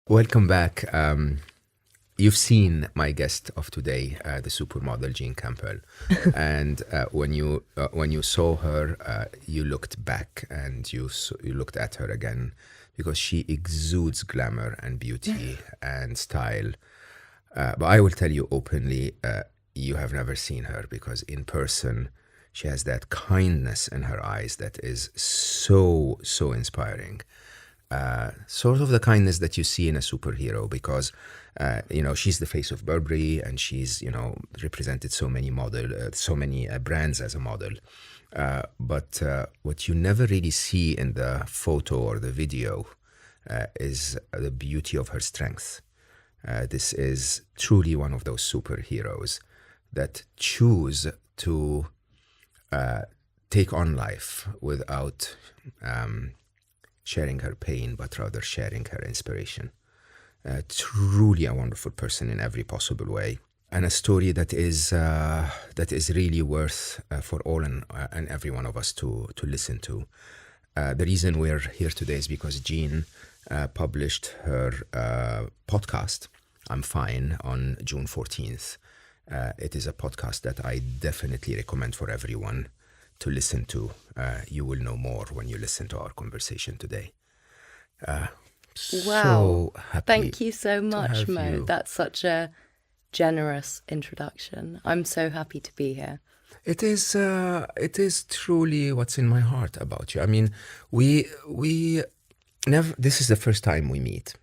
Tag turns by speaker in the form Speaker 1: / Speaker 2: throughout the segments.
Speaker 1: Welcome back. You've seen my guest of today, the supermodel Jean Campbell, and when you saw her, you looked back and you looked at her again because she exudes glamour and beauty and style. But I will tell you openly, you have never seen her because in person, she has that kindness in her eyes that is so inspiring. Sort of the kindness that you see in a superhero because, she's the face of Burberry and she's, represented so many brands as a model. But what you never really see in the photo or the video is the beauty of her strength. This is truly one of those superheroes that choose to take on life without sharing her pain, but rather sharing her inspiration. Truly a wonderful person in every possible way, and a story that is really worth for all and every one of us to listen to. The reason we're here today is because Jean published her podcast, I'm Fine, on June 14th. It is a podcast that I definitely recommend for everyone to listen to. You will know more when you listen to our conversation today.
Speaker 2: Wow.
Speaker 1: So happy.
Speaker 2: Thank you so much, Mo.
Speaker 1: You.
Speaker 2: That's such a generous introduction. I'm so happy to be here.
Speaker 1: It is truly what's in my heart about you. I mean, we never. This is the first time we meet.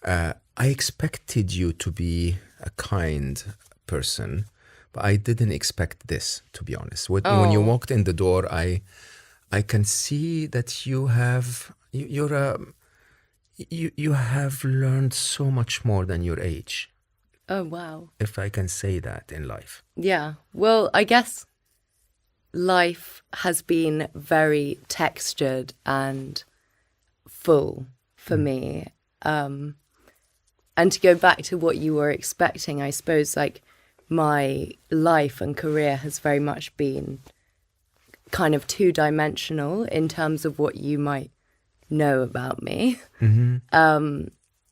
Speaker 1: I expected you to be a kind person, but I didn't expect this, to be honest. When you walked in the door, I can see that you have learned so much more than your age.
Speaker 2: Oh, wow.
Speaker 1: If I can say that in life.
Speaker 2: Yeah. Well, I guess life has been very textured and full for me. And to go back to what you were expecting, I suppose, like, my life and career has very much been kind of two-dimensional in terms of what you might know about me. Mm-hmm.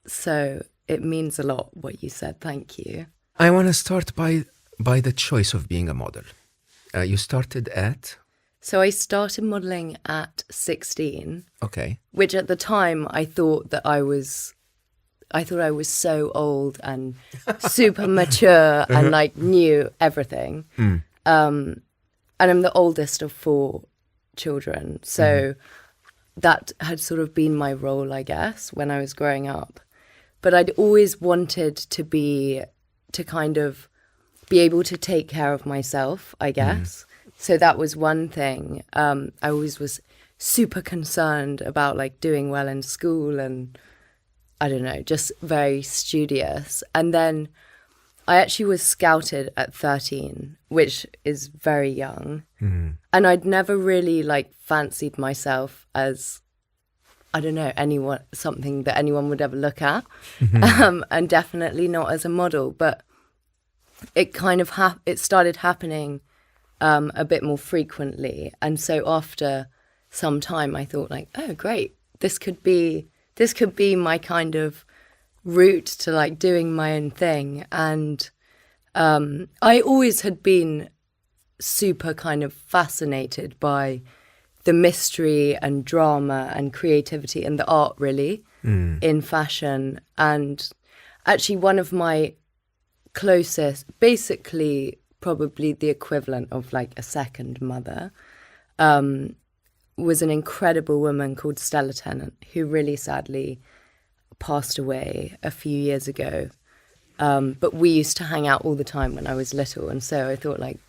Speaker 2: So it means a lot what you said. Thank you.
Speaker 1: I want to start by the choice of being a model. You started at?
Speaker 2: So I started modeling at 16.
Speaker 1: Okay.
Speaker 2: Which at the time I thought I was so old and super mature and like knew everything. And I'm the oldest of 4 children. So that had sort of been my role, I guess, when I was growing up. But I'd always wanted to kind of be able to take care of myself, I guess. So that was one thing. I always was super concerned about like doing well in school and I don't know, just very studious. And then I actually was scouted at 13, which is very young. And I'd never really like fancied myself as, I don't know, something that anyone would ever look at. And definitely not as a model. But it kind of it started happening a bit more frequently. And so after some time, I thought like, oh, great, this could be my kind of route to like doing my own thing. And I always had been super kind of fascinated by the mystery and drama and creativity and the art really in fashion. And actually one of my closest, basically probably the equivalent of like a second mother, was an incredible woman called Stella Tennant, who really sadly passed away a few years ago. But we used to hang out all the time when I was little. And so I thought like,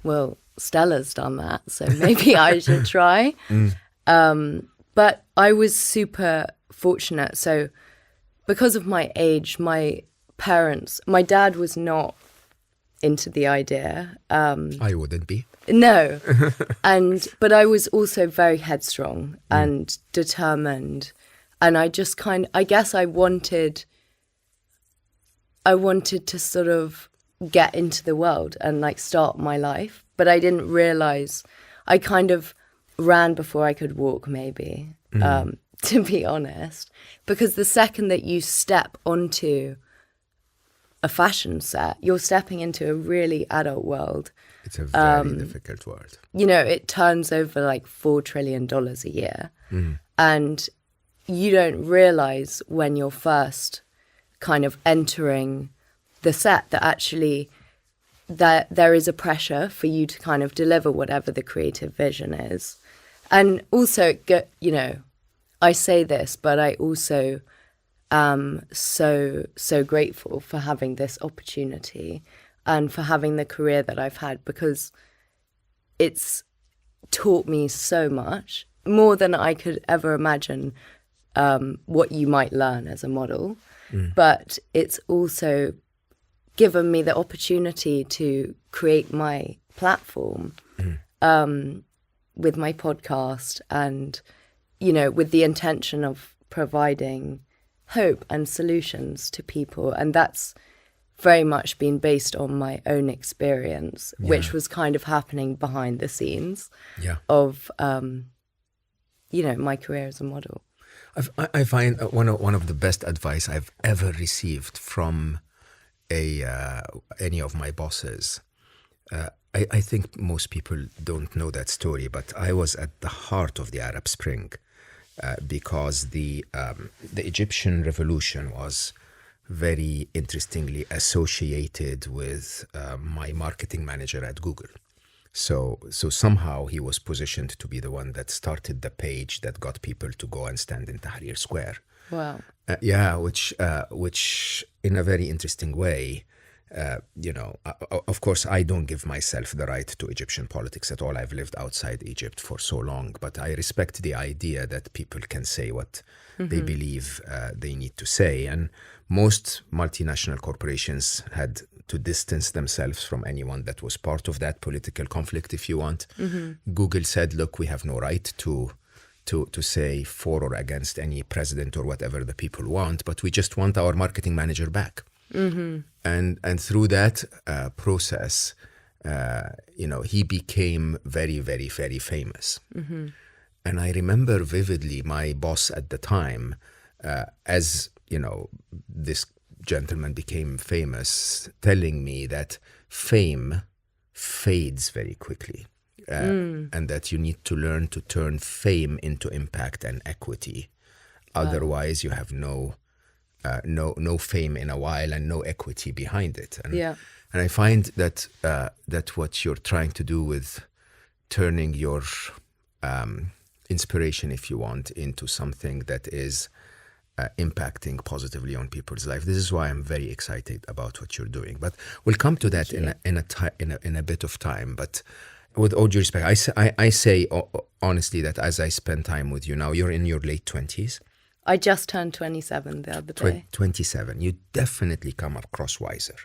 Speaker 2: well, Stella's done that, so maybe I should try. But I was super fortunate. So because of my age, my dad was not into the idea.
Speaker 1: I wouldn't be.
Speaker 2: No. But I was also very headstrong and determined. And I just I guess I wanted to sort of get into the world and like start my life. But I didn't realize, I kind of ran before I could walk maybe, to be honest, because the second that you step onto a fashion set, you're stepping into a really adult world.
Speaker 1: It's a very difficult world.
Speaker 2: You know, it turns over like $4 trillion a year. And you don't realize when you're first kind of entering the set that actually that there is a pressure for you to kind of deliver whatever the creative vision is. And also, you know, I say this, but I also am so grateful for having this opportunity and for having the career that I've had, because it's taught me so much, more than I could ever imagine what you might learn as a model. But it's also given me the opportunity to create my platform with my podcast and, you know, with the intention of providing hope and solutions to people. And that's very much been based on my own experience, which was kind of happening behind the scenes of, you know, my career as a model.
Speaker 1: I find one of the best advice I've ever received from any of my bosses. I think most people don't know that story, but I was at the heart of the Arab Spring because the Egyptian revolution was very interestingly associated with my marketing manager at Google. So somehow he was positioned to be the one that started the page that got people to go and stand in Tahrir Square.
Speaker 2: Wow.
Speaker 1: Which in a very interesting way, you know, of course, I don't give myself the right to Egyptian politics at all. I've lived outside Egypt for so long, but I respect the idea that people can say what they believe they need to say. And most multinational corporations had to distance themselves from anyone that was part of that political conflict, if you want. Google said, look, we have no right to say for or against any president or whatever the people want, but we just want our marketing manager back. And through that process, you know, he became very, very, very famous. And I remember vividly my boss at the time, as, you know, this gentleman became famous, telling me that fame fades very quickly. And that you need to learn to turn fame into impact and equity. Otherwise, you have no fame in a while and no equity behind it. And I find that that what you're trying to do with turning your inspiration, if you want, into something that is impacting positively on people's life. This is why I'm very excited about what you're doing. But we'll come to that in a bit of time. But with all due respect, I say honestly that as I spend time with you now, you're in your late 20s.
Speaker 2: I just turned 27 the other day.
Speaker 1: 27. You definitely come across wiser.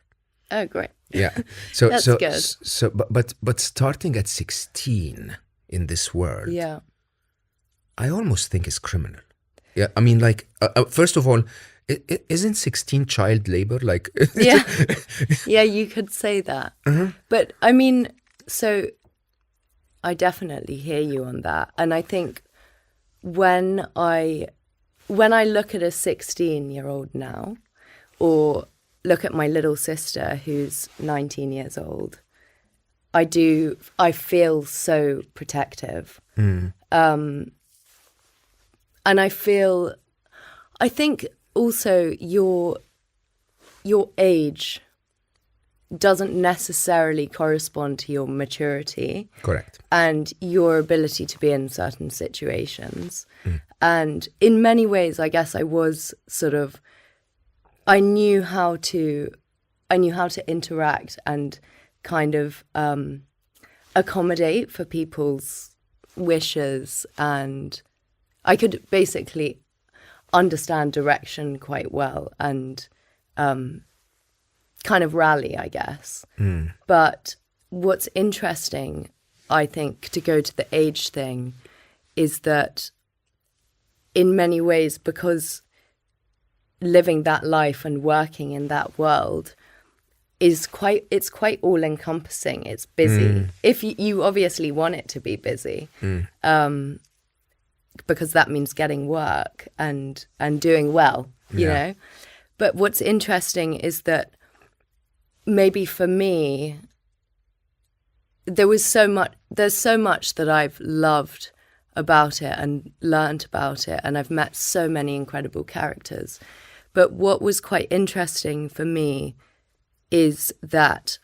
Speaker 2: Oh, great.
Speaker 1: Yeah. So
Speaker 2: That's good.
Speaker 1: But starting at 16 in this world, I almost think is criminal. Yeah. I mean, like, first of all, isn't 16 child labor? Like,
Speaker 2: yeah, you could say that. But I mean, so I definitely hear you on that. And I think when I look at a 16-year-old now, or look at my little sister who's 19 years old, I feel so protective. And I think also your age doesn't necessarily correspond to your maturity.
Speaker 1: Correct.
Speaker 2: And your ability to be in certain situations. And in many ways, I guess I was I knew how to interact and kind of accommodate for people's wishes, and I could basically understand direction quite well and kind of rally, I guess. But what's interesting, I think, to go to the age thing, is that in many ways, because living that life and working in that world it's quite all encompassing. It's busy. If you obviously want it to be busy. because that means getting work and doing well, you know. But what's interesting is that maybe for me, there's so much that I've loved about it and learned about it, and I've met so many incredible characters. But what was quite interesting for me is that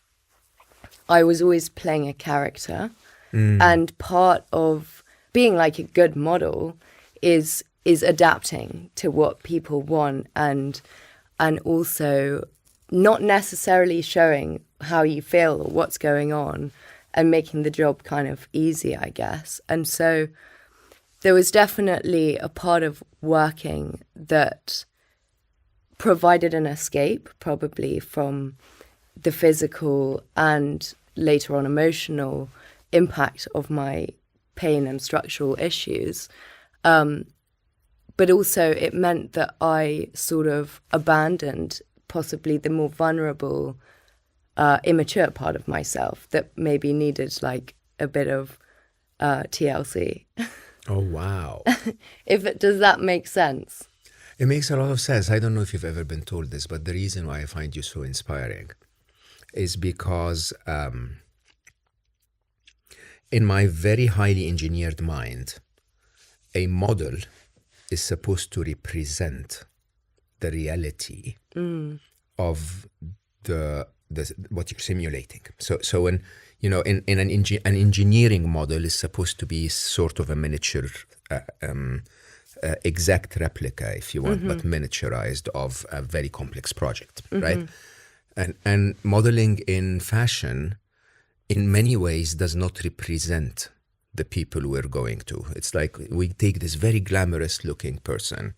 Speaker 2: I was always playing a character, and part of being like a good model is adapting to what people want, and also not necessarily showing how you feel or what's going on, and making the job kind of easy, I guess. And so there was definitely a part of working that provided an escape, probably from the physical and later on emotional impact of my pain and structural issues. But also it meant that I sort of abandoned possibly the more vulnerable, immature part of myself that maybe needed like a bit of TLC.
Speaker 1: Oh, wow.
Speaker 2: Does that make sense?
Speaker 1: It makes a lot of sense. I don't know if you've ever been told this, but the reason why I find you so inspiring is because in my very highly engineered mind, a model is supposed to represent the reality of the what you're simulating. So when in an engineering model is supposed to be sort of a miniature, exact replica, if you want, but miniaturized of a very complex project, right? And modeling in fashion, in many ways, does not represent the people we're going to. It's like we take this very glamorous looking person,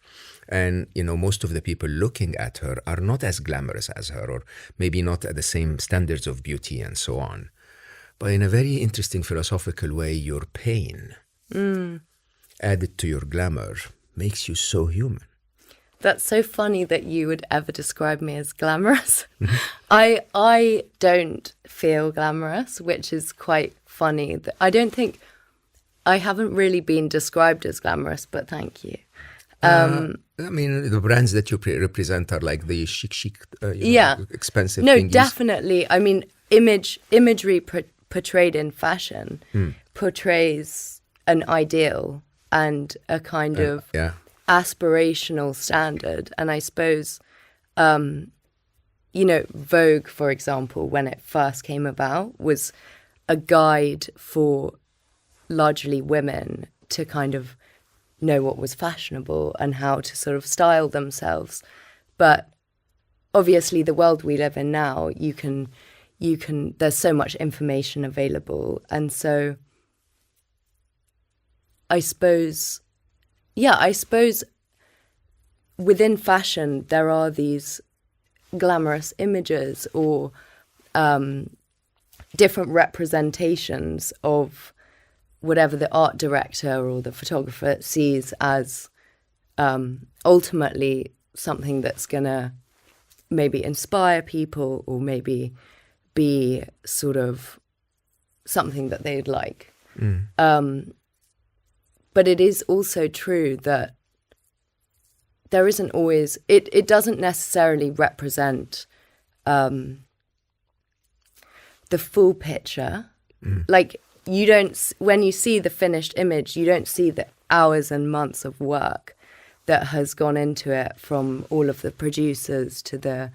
Speaker 1: and most of the people looking at her are not as glamorous as her, or maybe not at the same standards of beauty and so on. But in a very interesting philosophical way, your pain added to your glamour makes you so human.
Speaker 2: That's so funny that you would ever describe me as glamorous. I don't feel glamorous, which is quite funny. I haven't really been described as glamorous, but thank you.
Speaker 1: I mean, the brands that you represent are like the chic, expensive
Speaker 2: No,
Speaker 1: thingies.
Speaker 2: Definitely. I mean, imagery portrayed in fashion portrays an ideal and a kind of aspirational standard. And I suppose, Vogue, for example, when it first came about, was a guide for largely women to kind of know what was fashionable and how to sort of style themselves. But obviously the world we live in now, you can there's so much information available. And so I suppose within fashion there are these glamorous images or different representations of whatever the art director or the photographer sees as ultimately something that's going to maybe inspire people or maybe be sort of something that they'd like. But it is also true that there isn't always, it doesn't necessarily represent the full picture. Like, you don't, when you see the finished image, you don't see the hours and months of work that has gone into it, from all of the producers to the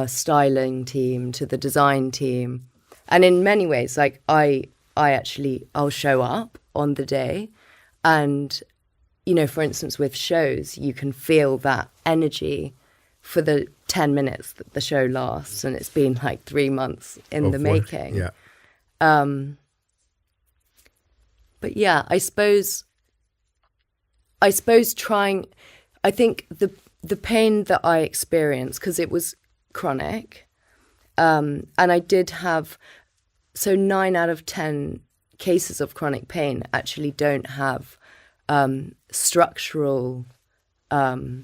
Speaker 2: styling team to the design team. And in many ways, like I'll show up on the day, and for instance, with shows, you can feel that energy for the 10 minutes that the show lasts, and it's been like 3 months in the making. But yeah, I suppose trying, I think the pain that I experienced, because it was chronic, and I did have, so 9 out of 10 cases of chronic pain actually don't have structural, they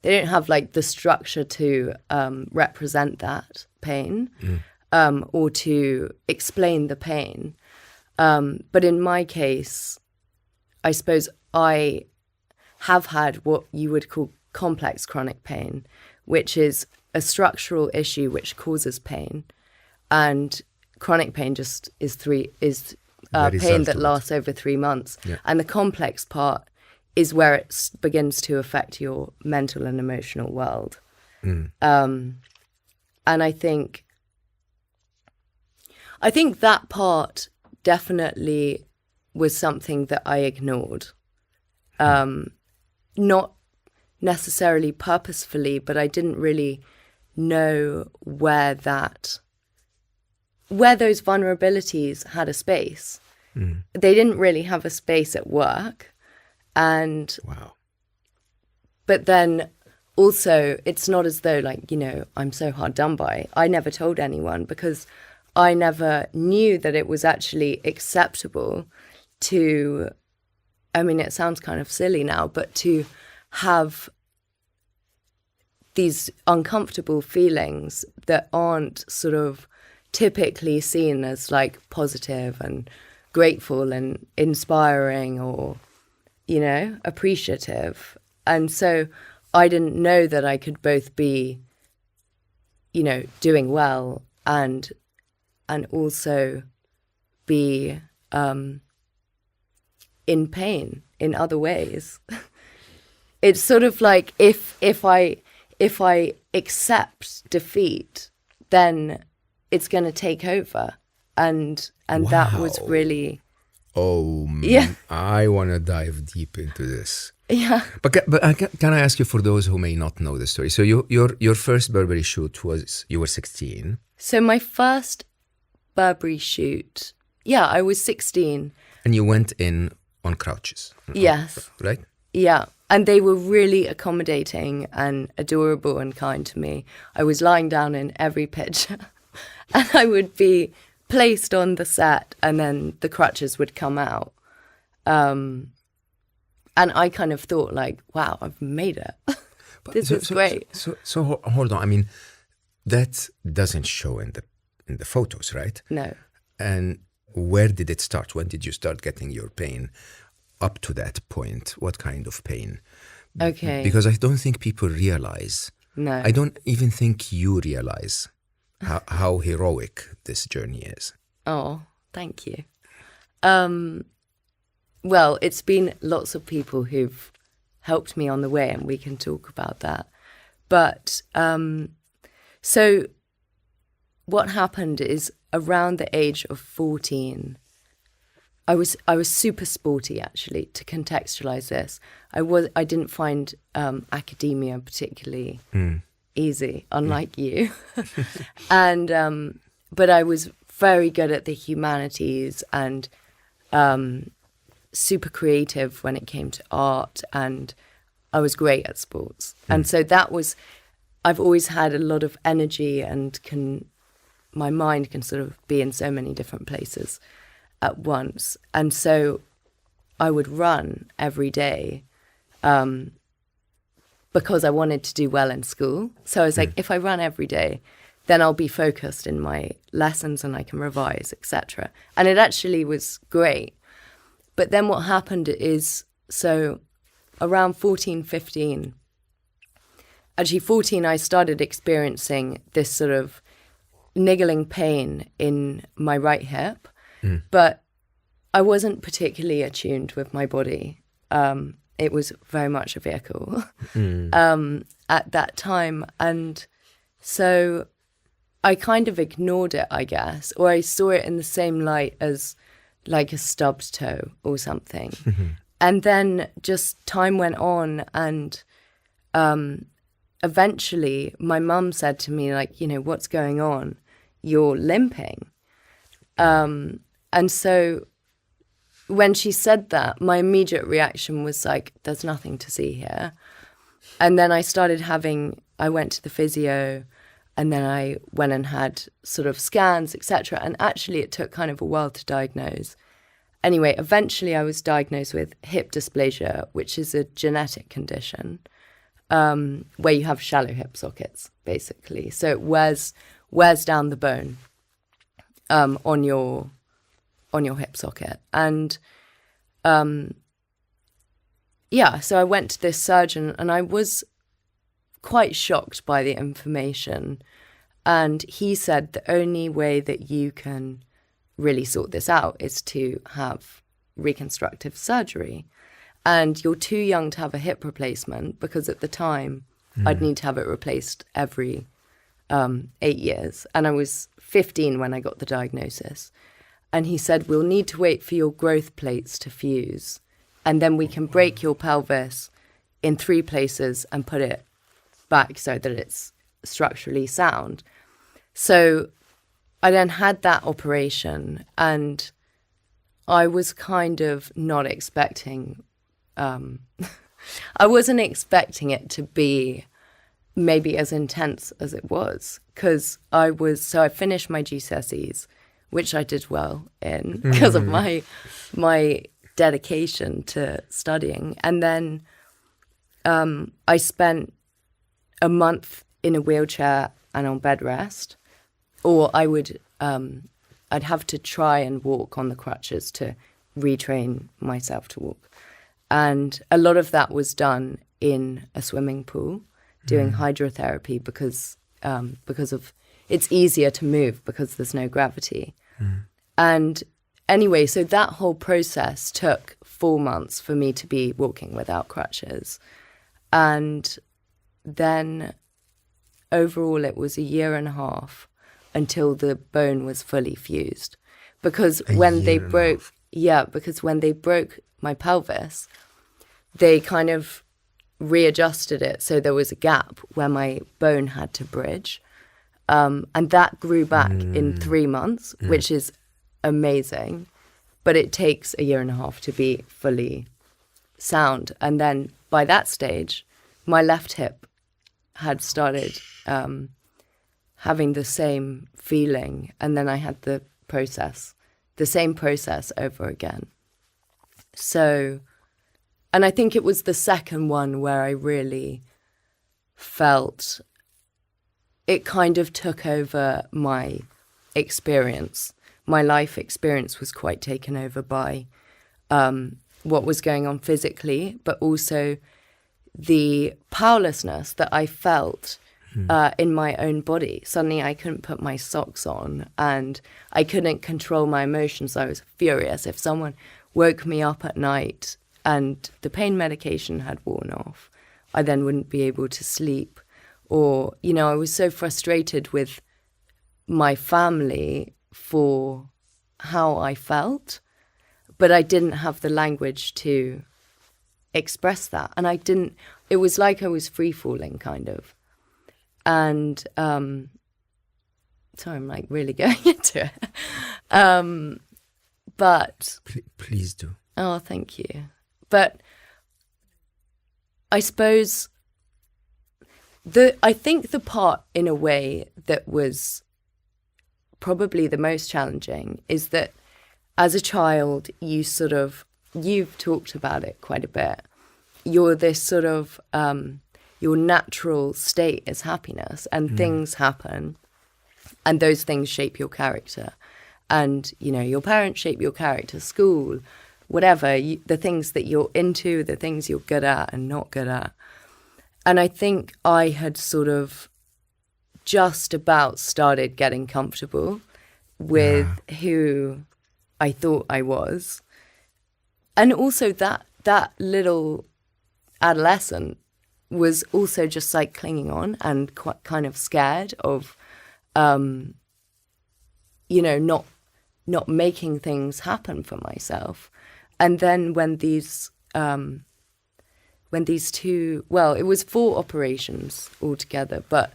Speaker 2: don't have like the structure to represent that pain or to explain the pain. But in my case, I suppose I have had what you would call complex chronic pain, which is a structural issue which causes pain, and chronic pain just is pain that lasts over 3 months.
Speaker 1: Yeah.
Speaker 2: And the complex part is where it begins to affect your mental and emotional world. And I think that part definitely was something that I ignored. Not necessarily purposefully, but I didn't really know where those vulnerabilities had a space. They didn't really have a space at work. And
Speaker 1: wow.
Speaker 2: But then also, it's not as though, like, you know, I'm so hard done by. I never told anyone because I never knew that it was actually acceptable to, I mean, it sounds kind of silly now, but to have these uncomfortable feelings that aren't sort of typically seen as like positive and grateful and inspiring or, you know, appreciative. And so I didn't know that I could both be, you know, doing well and also be in pain in other ways. It's sort of like if I accept defeat, then it's going to take over, and
Speaker 1: Wow.
Speaker 2: that was really
Speaker 1: yeah. I want to dive deep into this.
Speaker 2: yeah.
Speaker 1: But can I ask you, for those who may not know the story? So your first Burberry shoot was, you were 16.
Speaker 2: So my first Burberry shoot, yeah, I was 16.
Speaker 1: And you went in on crutches.
Speaker 2: Yes.
Speaker 1: Right?
Speaker 2: Yeah. And they were really accommodating and adorable and kind to me. I was lying down in every picture and I would be placed on the set and then the crutches would come out. And I kind of thought like, wow, I've made it. This is great.
Speaker 1: So hold on. I mean, that doesn't show in the photos, right?
Speaker 2: No.
Speaker 1: And where did it start? When did you start getting your pain? Up to that point, what kind of pain?
Speaker 2: Okay.
Speaker 1: Because I don't think people realize.
Speaker 2: No.
Speaker 1: I don't even think you realize how heroic this journey is.
Speaker 2: Oh, thank you. Well, it's been lots of people who've helped me on the way, and we can talk about that. But so what happened is around the age of 14, I was super sporty, actually, to contextualize this. I didn't find academia particularly easy, unlike you. And but I was very good at the humanities and super creative when it came to art, and I was great at sports. And so I've always had a lot of energy, and my mind can sort of be in so many different places at once. And so I would run every day because I wanted to do well in school. So I was like, if I run every day, then I'll be focused in my lessons and I can revise, etc. And it actually was great. But then what happened is, so around 14, 15, actually 14, I started experiencing this sort of niggling pain in my right hip. But I wasn't particularly attuned with my body. It was very much a vehicle at that time. And so I kind of ignored it, I guess, or I saw it in the same light as like a stubbed toe or something. And then just time went on, and eventually my mum said to me, like, you know, what's going on? You're limping. And so when she said that, my immediate reaction was like, there's nothing to see here. And then I went to the physio, and then I went and had sort of scans, etc. And actually it took kind of a while to diagnose. Anyway, eventually I was diagnosed with hip dysplasia, which is a genetic condition where you have shallow hip sockets, basically. So it wears down the bone on your hip socket. And yeah, so I went to this surgeon and I was quite shocked by the information. And he said the only way that you can really sort this out is to have reconstructive surgery. And you're too young to have a hip replacement, because at the time I'd need to have it replaced every 8 years. And I was 15 when I got the diagnosis. And he said, we'll need to wait for your growth plates to fuse. And then we can break your pelvis in 3 places and put it back so that it's structurally sound. So I then had that operation, and I was kind of not expecting, I wasn't expecting it to be maybe as intense as it was, because I finished my GCSEs, which I did well in because of my dedication to studying. And then I spent a month in a wheelchair and on bed rest, or I'd have to try and walk on the crutches to retrain myself to walk. And a lot of that was done in a swimming pool, doing hydrotherapy, because of it's easier to move because there's no gravity. And anyway, so that whole process took 4 months for me to be walking without crutches. And then overall it was 1.5 years until the bone was fully fused. Because when they broke my pelvis, they kind of readjusted it so there was a gap where my bone had to bridge. And that grew back in 3 months, which is amazing. But it takes 1.5 years to be fully sound. And then by that stage, my left hip had started having the same feeling. And then I had the same process over again. So, and I think it was the second one where I really felt it kind of took over my experience. My life experience was quite taken over by what was going on physically, but also the powerlessness that I felt in my own body. Suddenly I couldn't put my socks on and I couldn't control my emotions. I was furious. If someone woke me up at night and the pain medication had worn off, I then wouldn't be able to sleep. Or, I was so frustrated with my family for how I felt, but I didn't have the language to express that. And it was like I was free-falling, kind of. And sorry, I'm like really going into it. But
Speaker 1: please do.
Speaker 2: Oh, thank you. But I suppose I think the part in a way that was probably the most challenging is that as a child, you've talked about it quite a bit. You're this sort of, your natural state is happiness, and things happen and those things shape your character. And, your parents shape your character, school, whatever, the things that you're into, the things you're good at and not good at. And I think I had sort of just about started getting comfortable with who I thought I was. And also that little adolescent was also just like clinging on and quite kind of scared of, not making things happen for myself. And then when these two, well, it was 4 operations altogether, but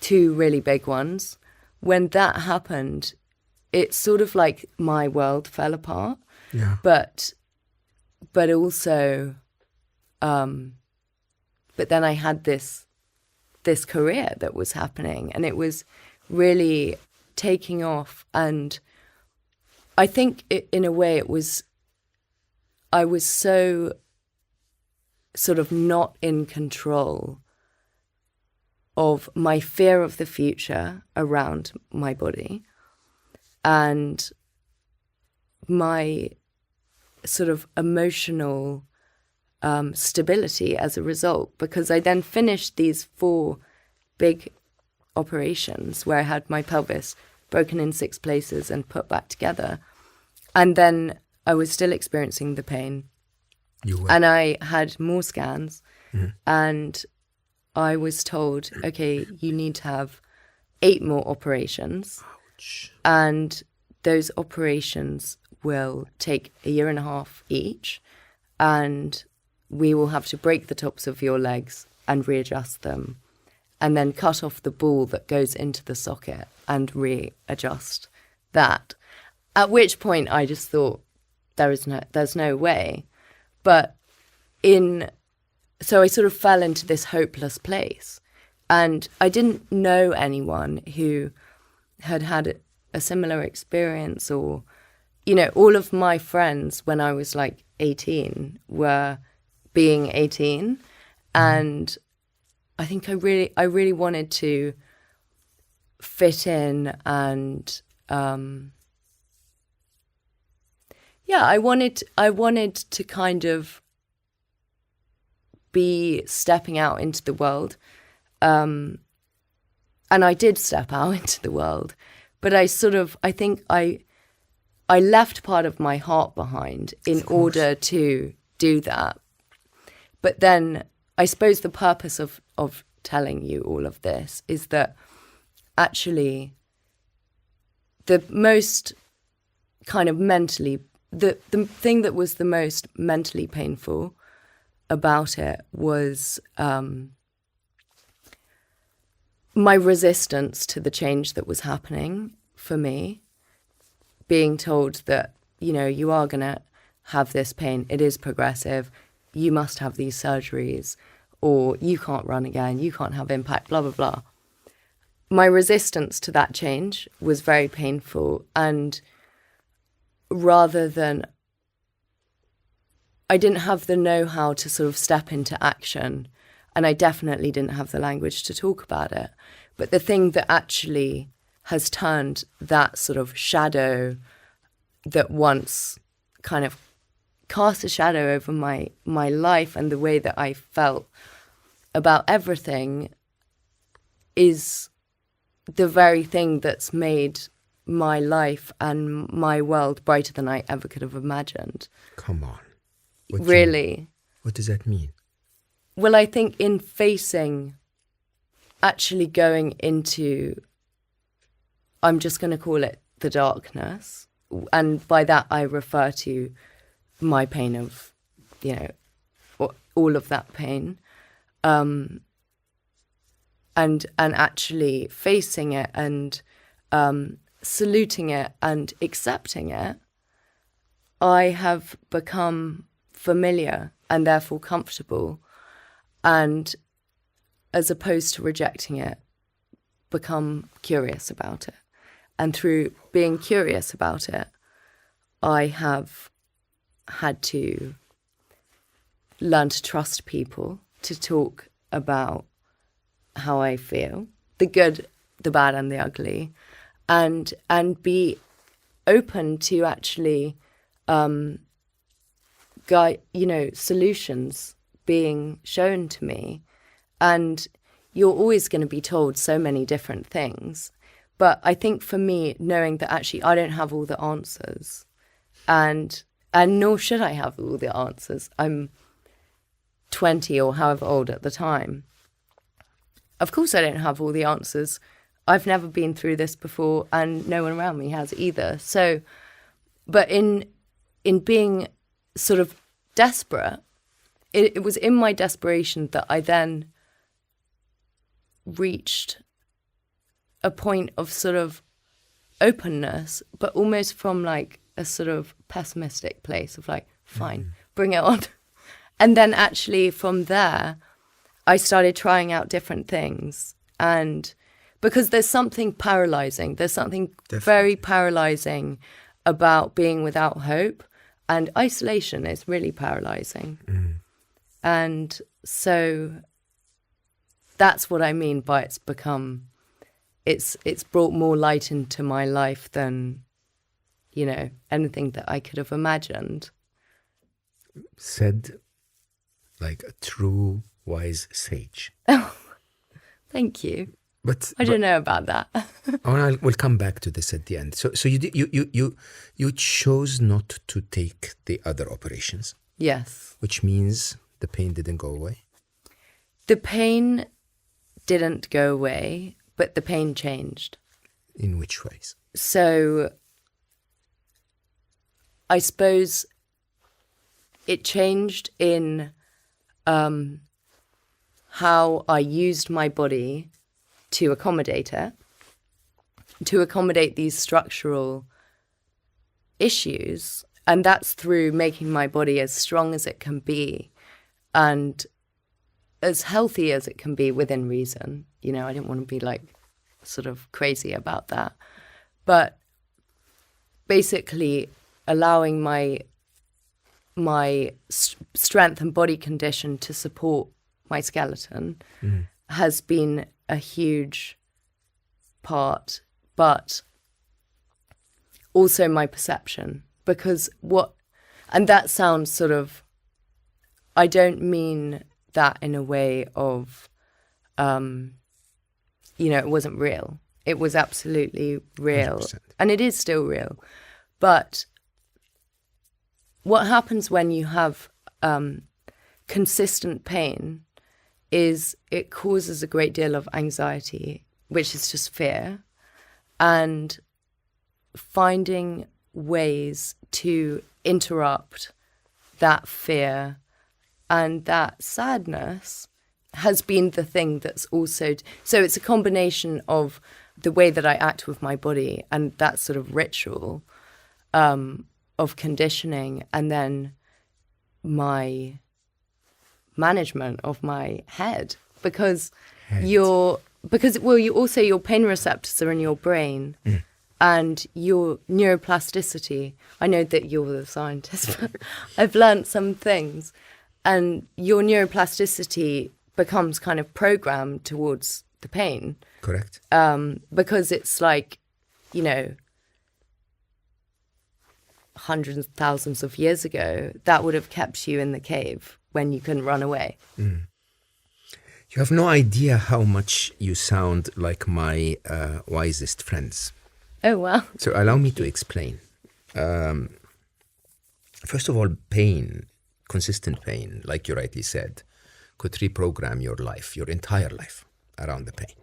Speaker 2: 2 really big ones. When that happened, it's sort of like my world fell apart.
Speaker 1: Yeah.
Speaker 2: But also, but then I had this career that was happening, and it was really taking off. And I think in a way I was so sort of not in control of my fear of the future around my body and my sort of emotional stability as a result, because I then finished these 4 big operations where I had my pelvis broken in 6 places and put back together. And then I was still experiencing the pain. And I had more scans, and I was told, okay, you need to have 8 more operations.
Speaker 1: Ouch.
Speaker 2: And those operations will take 1.5 years each, and we will have to break the tops of your legs and readjust them, and then cut off the ball that goes into the socket and readjust that. At which point I just thought, there's no way. But so I sort of fell into this hopeless place, and I didn't know anyone who had had a similar experience, or, you know, all of my friends when I was like 18 were being 18, and I think I really wanted to fit in, and I wanted to kind of be stepping out into the world, and I did step out into the world, but I think I left part of my heart behind in order to do that. But then I suppose the purpose of telling you all of this is that actually the most kind of mentally, the thing that was the most mentally painful about it was my resistance to the change that was happening for me, being told that, you know, you are going to have this pain, it is progressive, you must have these surgeries, or you can't run again, you can't have impact, blah, blah, blah. My resistance to that change was very painful, and rather than, I didn't have the know-how to sort of step into action, and I definitely didn't have the language to talk about it. But the thing that actually has turned that sort of shadow that once kind of cast a shadow over my life and the way that I felt about everything is the very thing that's made my life and my world brighter than I ever could have imagined.
Speaker 1: Come on.
Speaker 2: Really.
Speaker 1: What does that mean?
Speaker 2: Well, I think in facing, actually going into, I'm just going to call it the darkness. And by that, I refer to my pain of, you know, all of that pain. And actually facing it and saluting it and accepting it, I have become familiar and therefore comfortable, and as opposed to rejecting it, become curious about it. And through being curious about it, I have had to learn to trust people, to talk about how I feel, the good, the bad and the ugly, and be open to actually solutions being shown to me. And you're always going to be told so many different things. But I think for me, knowing that actually I don't have all the answers, and nor should I have all the answers. I'm 20 or however old at the time. Of course I don't have all the answers. I've never been through this before, and no one around me has either. So, but in being sort of desperate, it was in my desperation that I then reached a point of sort of openness, but almost from like a sort of pessimistic place of like, fine, bring it on. And then actually from there, I started trying out different things. And because there's something paralyzing, there's something very paralyzing about being without hope, and isolation is really paralyzing. And so that's what I mean by it's brought more light into my life than, you know, anything that I could have imagined.
Speaker 1: Said like a true wise sage.
Speaker 2: Thank you.
Speaker 1: But
Speaker 2: I don't know about that.
Speaker 1: we'll come back to this at the end. So you chose not to take the other operations,
Speaker 2: Yes.
Speaker 1: which means the pain didn't go away.
Speaker 2: The pain didn't go away, but the pain changed.
Speaker 1: In which ways?
Speaker 2: So I suppose it changed in how I used my body to accommodate it, to accommodate these structural issues. And that's through making my body as strong as it can be and as healthy as it can be within reason. You know, I didn't want to be like sort of crazy about that. But basically allowing my strength and body condition to support my skeleton has been a huge part, but also my perception. Because and that sounds sort of, I don't mean that in a way of, it wasn't real. It was absolutely real.
Speaker 1: 100%.
Speaker 2: And it is still real. But what happens when you have consistent pain is it causes a great deal of anxiety, which is just fear, and finding ways to interrupt that fear and that sadness has been the thing that's also... So it's a combination of the way that I act with my body and that sort of ritual of conditioning, and then my management of my head, because your pain receptors are in your brain and your neuroplasticity. I know that you're the scientist, but I've learned some things, and your neuroplasticity becomes kind of programmed towards the pain.
Speaker 1: Correct.
Speaker 2: Because it's like, hundreds of thousands of years ago, that would have kept you in the cave when you couldn't run away.
Speaker 1: You have no idea how much you sound like my wisest friends.
Speaker 2: Oh, wow.
Speaker 1: So allow me to explain. First of all, pain, consistent pain, like you rightly said, could reprogram your life, your entire life around the pain.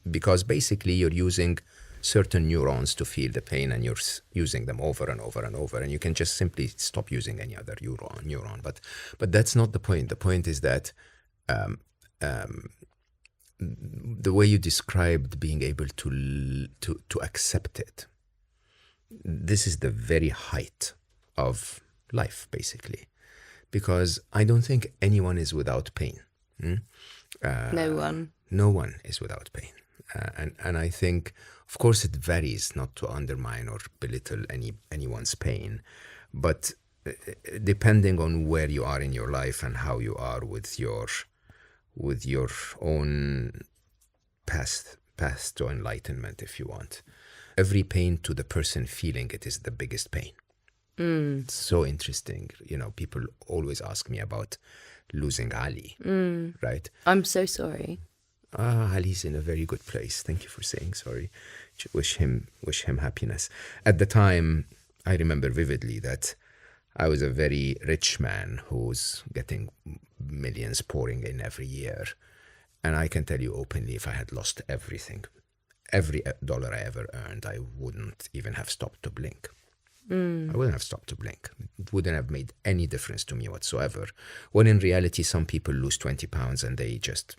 Speaker 1: Because basically you're using certain neurons to feel the pain, and you're using them over and over and over, and you can just simply stop using any other neuron. But that's not the point. The point is that the way you described being able to accept it, this is the very height of life, basically, because I don't think anyone is without pain.
Speaker 2: No one.
Speaker 1: No one is without pain. And I think, of course, it varies, not to undermine or belittle anyone's pain, but depending on where you are in your life and how you are with your own path to enlightenment, if you want. Every pain to the person feeling it is the biggest pain. It's so interesting. People always ask me about losing Ali, right?
Speaker 2: I'm so sorry.
Speaker 1: Ali's in a very good place. Thank you for saying sorry. Wish him happiness. At the time, I remember vividly that I was a very rich man who's getting millions pouring in every year. And I can tell you openly, if I had lost everything, every dollar I ever earned, I wouldn't even have stopped to blink. I wouldn't have stopped to blink. It wouldn't have made any difference to me whatsoever. When in reality, some people lose 20 pounds and they just,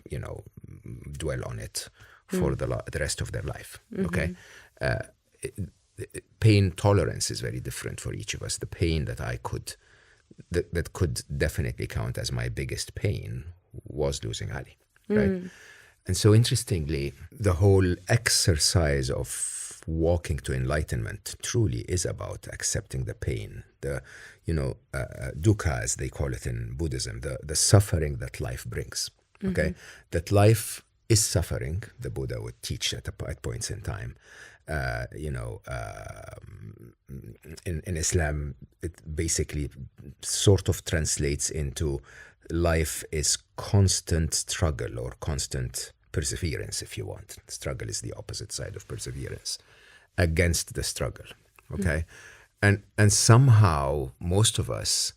Speaker 1: dwell on it for the rest of their life. Okay? Pain tolerance is very different for each of us. The pain that that could definitely count as my biggest pain was losing Ali, right? And so interestingly, the whole exercise of walking to enlightenment truly is about accepting the pain, the dukkha, as they call it in Buddhism, the suffering that life brings. Okay, that life is suffering. The Buddha would teach at points in time, in Islam, it basically sort of translates into life is constant struggle or constant perseverance, if you want. Struggle is the opposite side of perseverance, against the struggle. Okay? And somehow most of us,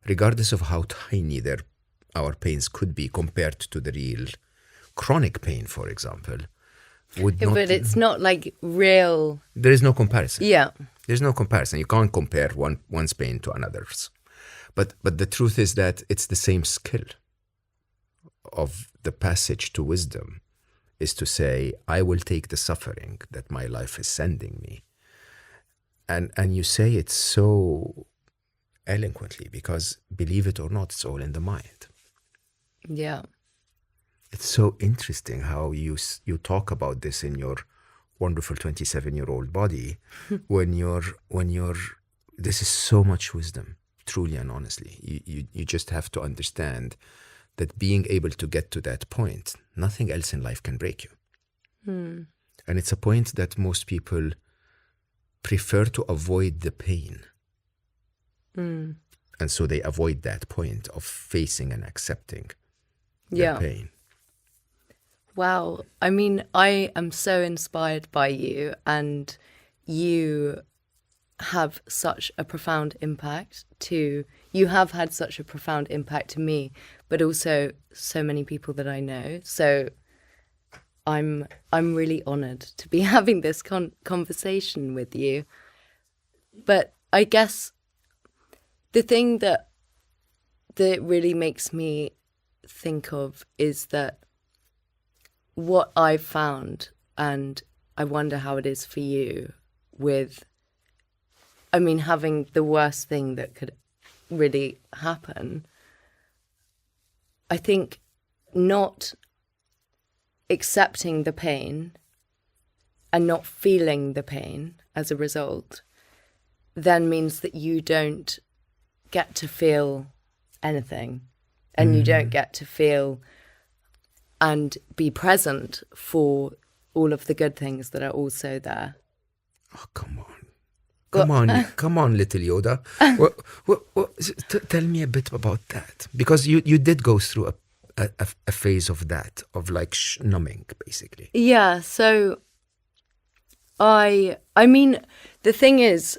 Speaker 1: regardless of how tiny our pains could be compared to the real chronic pain, for example, would not. But
Speaker 2: it's not like real.
Speaker 1: There is no comparison.
Speaker 2: Yeah.
Speaker 1: There's no comparison. You can't compare one's pain to another's. But the truth is that it's the same skill of the passage to wisdom, is to say, I will take the suffering that my life is sending me. And you say it so eloquently, because believe it or not, it's all in the mind.
Speaker 2: Yeah.
Speaker 1: It's so interesting how you talk about this in your wonderful 27-year-old body when you're this is so much wisdom, truly and honestly. You just have to understand that being able to get to that point, nothing else in life can break you. And it's a point that most people prefer to avoid the pain. And so they avoid that point of facing and accepting the pain.
Speaker 2: Wow. I mean, I am so inspired by you, and you have such a profound impact you have had such a profound impact to me, but also so many people that I know. So I'm really honored to be having this conversation with you. But I guess the thing that really makes me think of is that what I've found, and I wonder how it is for you, with, I mean, having the worst thing that could really happen, I think not accepting the pain and not feeling the pain as a result then means that you don't get to feel anything, and you don't get to feel and be present for all of the good things that are also there.
Speaker 1: Oh, come on. Come on, little Yoda. Tell me a bit about that. Because you did go through a phase of that, of like numbing, basically.
Speaker 2: Yeah, so I mean, the thing is,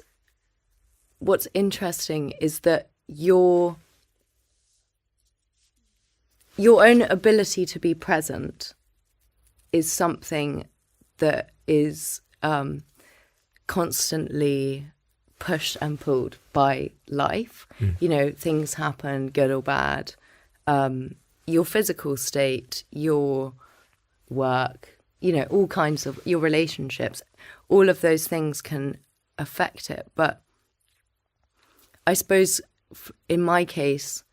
Speaker 2: what's interesting is that your own ability to be present is something that is constantly pushed and pulled by life. You know, things happen, good or bad. Your physical state, your work, you know, all kinds of, your relationships, all of those things can affect it. But I suppose in my case,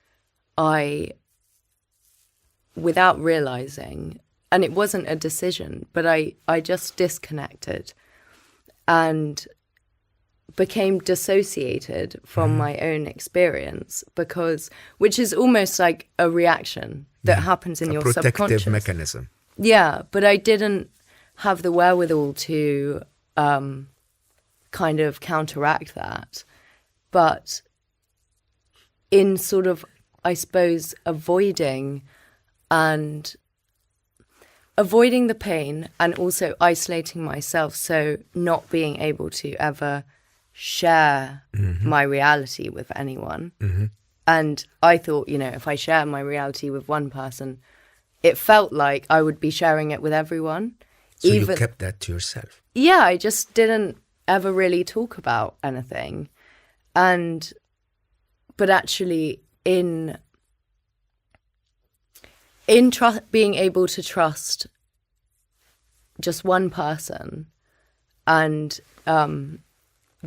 Speaker 2: without realizing, and it wasn't a decision, but I just disconnected and became dissociated from my own experience, which is almost like a reaction that happens in your subconscious. A protective
Speaker 1: mechanism.
Speaker 2: Yeah, but I didn't have the wherewithal to kind of counteract that. But in sort of, I suppose, avoiding the pain and also isolating myself, so not being able to ever share my reality with anyone. And I thought, you know, if I share my reality with one person, it felt like I would be sharing it with everyone.
Speaker 1: So you kept that to yourself?
Speaker 2: Yeah, I just didn't ever really talk about anything. But actually in being able to trust just one person and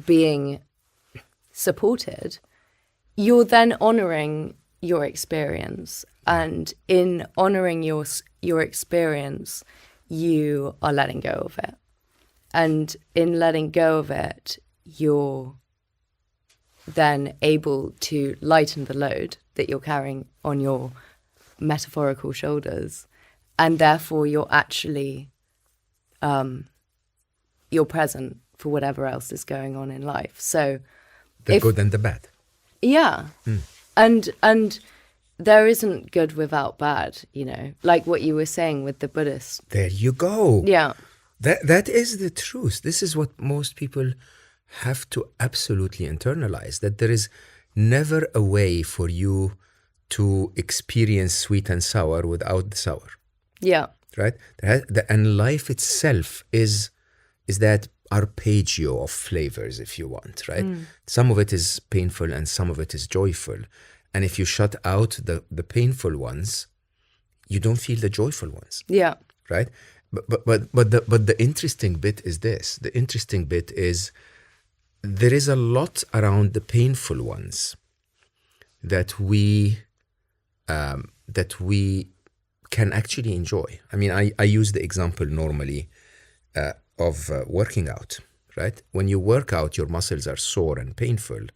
Speaker 2: being supported, you're then honouring your experience. And in honouring your experience, you are letting go of it. And in letting go of it, you're then able to lighten the load that you're carrying on your metaphorical shoulders. And therefore, you're actually you're present for whatever else is going on in life. So
Speaker 1: The good and the bad.
Speaker 2: yeah. And there isn't good without bad, you know, like what you were saying with the Buddhist.
Speaker 1: There you go.
Speaker 2: Yeah.
Speaker 1: That is the truth. This is what most people have to absolutely internalize, that there is never a way for you to experience sweet and sour without the sour,
Speaker 2: Yeah.
Speaker 1: right? And life itself is that arpeggio of flavors, if you want, right? Some of it is painful and some of it is joyful. And if you shut out the painful ones, you don't feel the joyful ones,
Speaker 2: Yeah.
Speaker 1: right? But the interesting bit is this. The interesting bit is there is a lot around the painful ones that we can actually enjoy. I mean, I use the example normally of working out, right? When you work out, your muscles are sore and painful,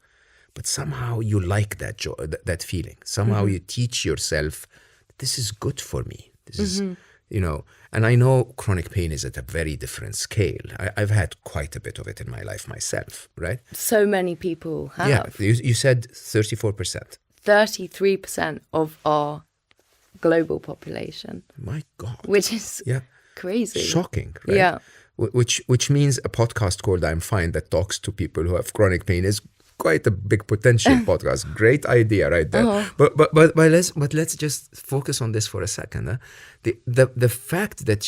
Speaker 1: but somehow you like that joy, that feeling. Somehow you teach yourself, this is good for me. This is, you know, and I know chronic pain is at a very different scale. I've had quite a bit of it in my life myself, right?
Speaker 2: So many people have.
Speaker 1: Yeah, you said 34%.
Speaker 2: 33% of our global population,
Speaker 1: My God.
Speaker 2: which is
Speaker 1: Yeah.
Speaker 2: crazy.
Speaker 1: Shocking, right?
Speaker 2: Yeah.
Speaker 1: Which means a podcast called I'm Fine that talks to people who have chronic pain is quite a big potential podcast. Great idea right there.
Speaker 2: Oh.
Speaker 1: But let's just focus on this for a second. Huh? The fact that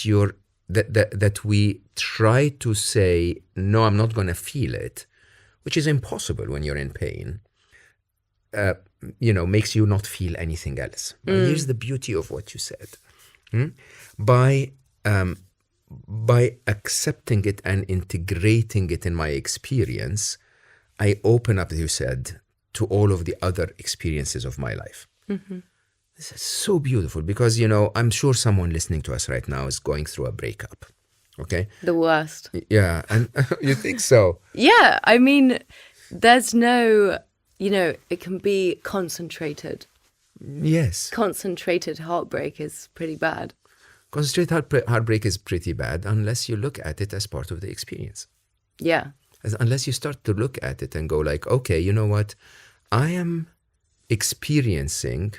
Speaker 1: that we try to say, no, I'm not going to feel it, which is impossible when you're in pain, you know, makes you not feel anything else. But here's the beauty of what you said. By accepting it and integrating it in my experience, I open up, as you said, to all of the other experiences of my life. This is so beautiful because, you know, I'm sure someone listening to us right now is going through a breakup. Okay?
Speaker 2: The worst.
Speaker 1: Yeah. And you think so?
Speaker 2: Yeah. I mean, there's no, you know, it can be concentrated.
Speaker 1: Yes.
Speaker 2: Concentrated heartbreak is pretty bad.
Speaker 1: Concentrated heartbreak is pretty bad unless you look at it as part of the experience.
Speaker 2: Yeah.
Speaker 1: Unless you start to look at it and go like, okay, you know what? I am experiencing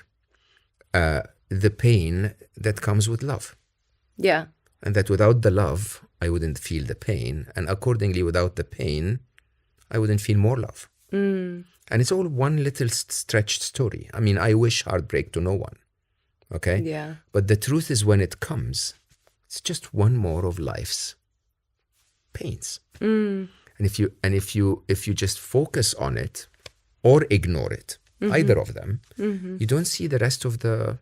Speaker 1: the pain that comes with love.
Speaker 2: Yeah.
Speaker 1: And that without the love, I wouldn't feel the pain. And accordingly, without the pain, I wouldn't feel more love. And it's all one little stretched story. I mean, I wish heartbreak to no one. Okay?
Speaker 2: Yeah.
Speaker 1: But the truth is when it comes, it's just one more of life's pains. And if you just focus on it or ignore it, either of them, you don't see the rest of the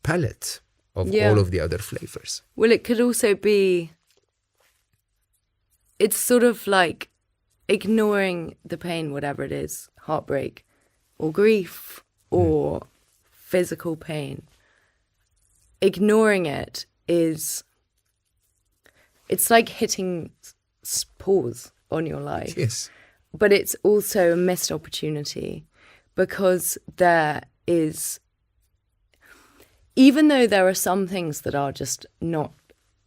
Speaker 1: palette of all of the other flavors.
Speaker 2: Well, it could also be, it's sort of like ignoring the pain, whatever it is, heartbreak or grief or physical pain. Ignoring it is, it's like hitting pause on your life.
Speaker 1: Yes.
Speaker 2: But it's also a missed opportunity because there is, even though there are some things that are just not,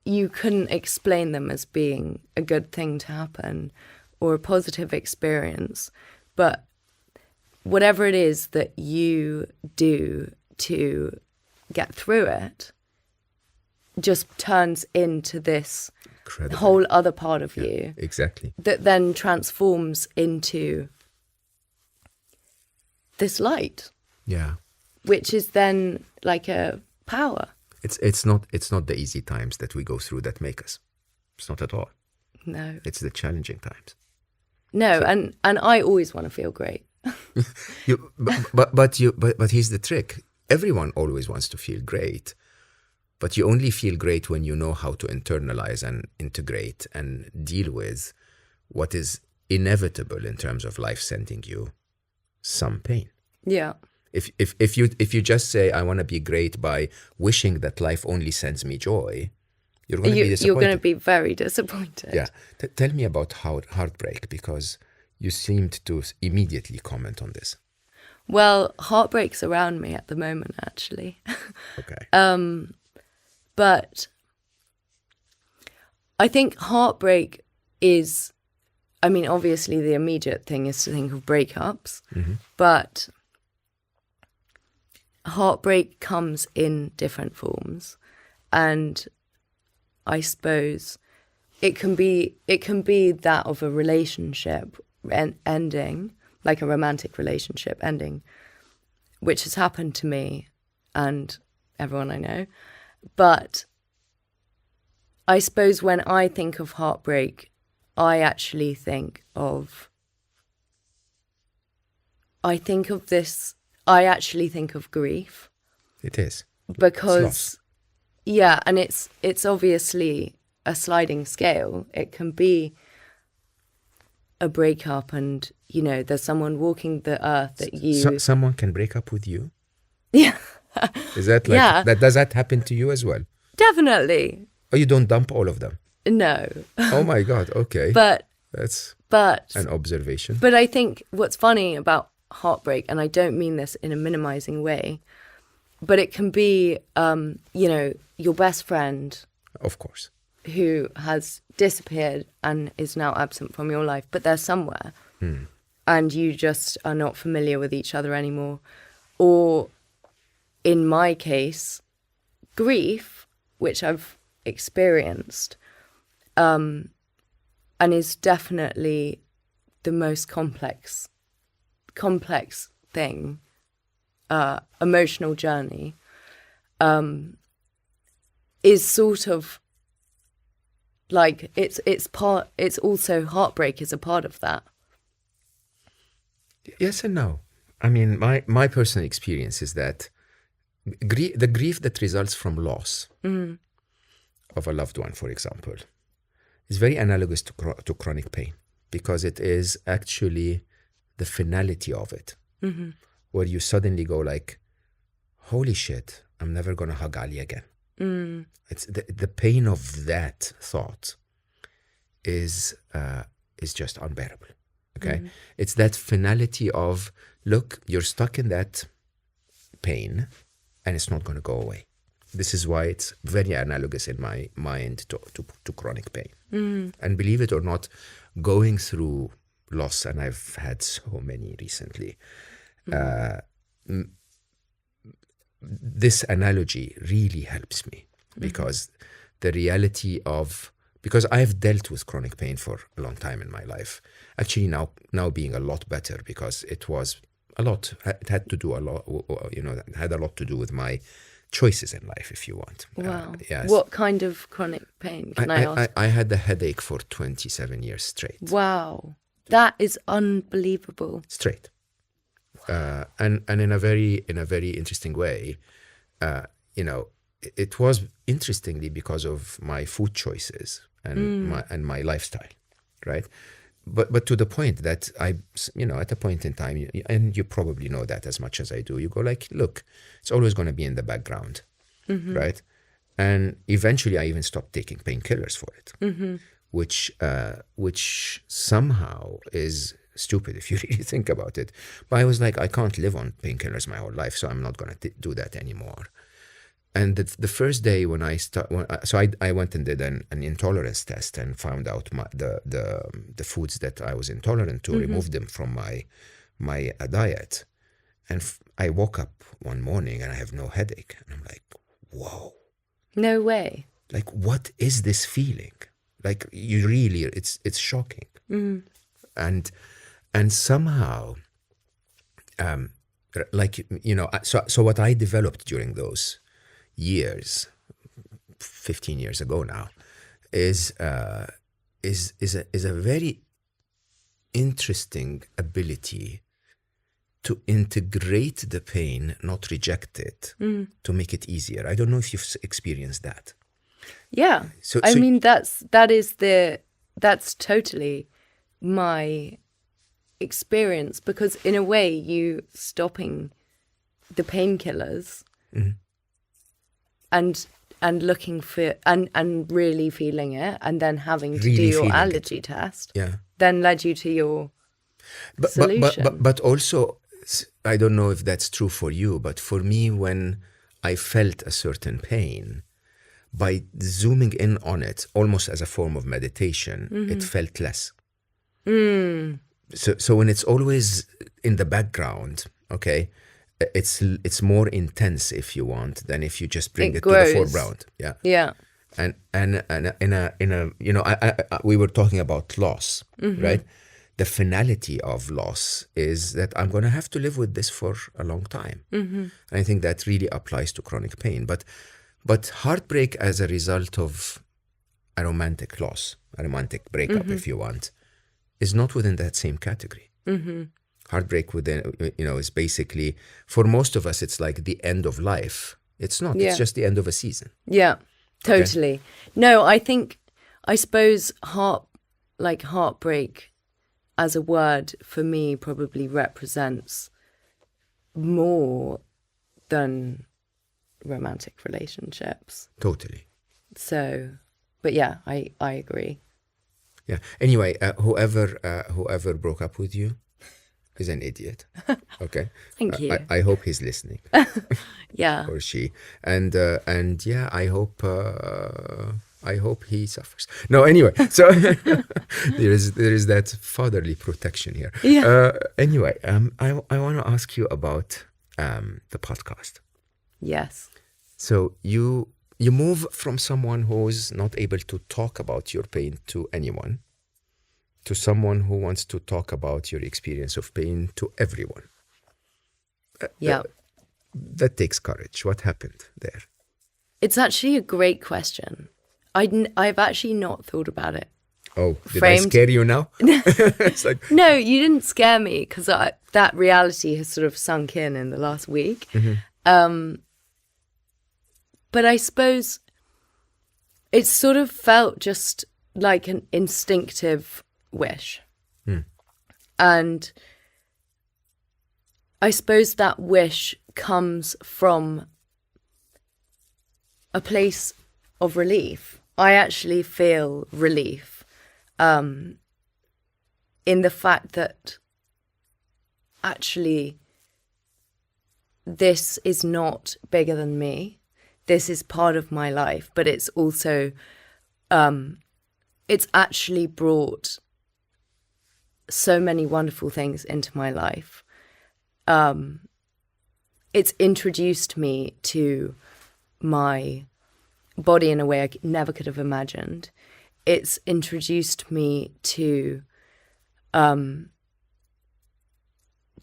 Speaker 2: you couldn't explain them as being a good thing to happen or a positive experience, but whatever it is that you do to get through it just turns into this
Speaker 1: Incredible.
Speaker 2: whole other part of you.
Speaker 1: Exactly.
Speaker 2: That then transforms into this light.
Speaker 1: Yeah.
Speaker 2: Which is then like a power.
Speaker 1: It's not the easy times that we go through that make us. It's not at all.
Speaker 2: No.
Speaker 1: It's the challenging times.
Speaker 2: No, and I always want to feel great.
Speaker 1: But here's the trick. Everyone always wants to feel great, but you only feel great when you know how to internalize and integrate and deal with what is inevitable in terms of life sending you some pain.
Speaker 2: Yeah.
Speaker 1: If you just say I want to be great by wishing that life only sends me joy, you're going to be disappointed.
Speaker 2: You're going to be very disappointed.
Speaker 1: Yeah. Tell me about heartbreak, because you seemed to immediately comment on this.
Speaker 2: Well, heartbreak's around me at the moment, actually.
Speaker 1: Okay.
Speaker 2: But I think heartbreak is, I mean, obviously the immediate thing is to think of breakups, but heartbreak comes in different forms. And I suppose it can be that of a relationship ending, like a romantic relationship ending, which has happened to me and everyone I know. But I suppose when I think of heartbreak, I actually think of grief.
Speaker 1: It is.
Speaker 2: Because, yeah, and it's obviously a sliding scale. It can be a breakup and, you know, there's someone walking the earth that you...
Speaker 1: someone can break up with you?
Speaker 2: Yeah.
Speaker 1: Is that like...
Speaker 2: Yeah.
Speaker 1: Does that happen to you as well?
Speaker 2: Definitely.
Speaker 1: Oh, you don't dump all of them?
Speaker 2: No.
Speaker 1: Oh my God, okay.
Speaker 2: But
Speaker 1: That's an observation.
Speaker 2: But I think what's funny about heartbreak, and I don't mean this in a minimizing way, but it can be, you know, your best friend.
Speaker 1: Of course.
Speaker 2: Who has disappeared and is now absent from your life, but they're somewhere and you just are not familiar with each other anymore. Or in my case, grief, which I've experienced, and is definitely the most complex thing, emotional journey, is sort of like it's also heartbreak is a part of that.
Speaker 1: Yes and no. I mean, my personal experience is that the grief that results from loss of a loved one, for example, is very analogous to chronic pain, because it is actually the finality of it, where you suddenly go like, holy shit, I'm never going to hug Ali again. It's the pain of that thought is just unbearable. Okay, it's that finality of, look, you're stuck in that pain, and it's not going to go away. This is why it's very analogous in my mind to chronic pain. And believe it or not, going through loss, and I've had so many recently. This analogy really helps me, because the reality of, because I've dealt with chronic pain for a long time in my life, actually now being a lot better, because it was a lot, it had to do a lot, you know, it had a lot to do with my choices in life, if you want.
Speaker 2: Wow.
Speaker 1: Yes.
Speaker 2: What kind of chronic pain, can I ask?
Speaker 1: I had a headache for 27 years straight.
Speaker 2: Wow. That is unbelievable.
Speaker 1: Straight. And in a very interesting way, you know, it was interestingly because of my food choices and my lifestyle, right? But to the point that you know, at a point in time, and you probably know that as much as I do, you go like, look, it's always going to be in the background, right? And eventually I even stopped taking painkillers for it, which somehow is stupid if you really think about it. But I was like, I can't live on painkillers my whole life, so I'm not going to do that anymore. And the first day when I went and did an intolerance test and found out the foods that I was intolerant to, removed them from my diet. And I woke up one morning and I have no headache. And I'm like, whoa.
Speaker 2: No way.
Speaker 1: Like, what is this feeling? Like, you really, it's shocking. And somehow, like, you know, so what I developed during those years, 15 years ago now, is a very interesting ability to integrate the pain, not reject it, to make it easier. I don't know if you've experienced that.
Speaker 2: Yeah. I mean, that's totally my experience, because in a way you stopping the painkillers and looking for and really feeling it, and then having to do your allergy test, then led you to your solution.
Speaker 1: But also, I don't know if that's true for you, but for me, when I felt a certain pain, by zooming in on it, almost as a form of meditation, it felt less. So when it's always in the background, okay, it's more intense, if you want, than if you just bring it to the foreground. Yeah.
Speaker 2: Yeah.
Speaker 1: And in a you know, I we were talking about loss, right? The finality of loss is that I'm going to have to live with this for a long time. And I think that really applies to chronic pain. But heartbreak as a result of a romantic loss, a romantic breakup, if you want, is not within that same category. Heartbreak within, you know, is basically, for most of us, it's like the end of life. It's not.
Speaker 2: Yeah.
Speaker 1: It's just the end of a season.
Speaker 2: Yeah, totally. No, I suppose heartbreak as a word for me probably represents more than romantic relationships.
Speaker 1: Totally.
Speaker 2: So, but yeah, I agree.
Speaker 1: Yeah. Anyway, whoever broke up with you is an idiot. Okay.
Speaker 2: Thank you.
Speaker 1: I hope he's listening.
Speaker 2: Yeah.
Speaker 1: Or she. And yeah, I hope he suffers. No, anyway. So there is that fatherly protection here.
Speaker 2: Yeah.
Speaker 1: Anyway, I want to ask you about the podcast.
Speaker 2: Yes.
Speaker 1: So you move from someone who's not able to talk about your pain to anyone to someone who wants to talk about your experience of pain to everyone.
Speaker 2: Yeah.
Speaker 1: That takes courage. What happened there?
Speaker 2: It's actually a great question. I've actually not thought about it.
Speaker 1: Oh, did I scare you now? It's like,
Speaker 2: no, you didn't scare me because that reality has sort of sunk in the last week. But I suppose it sort of felt just like an instinctive wish. And I suppose that wish comes from a place of relief. I actually feel relief in the fact that actually this is not bigger than me. This is part of my life, but it's also, it's actually brought so many wonderful things into my life. It's introduced me to my body in a way I never could have imagined. It's introduced me to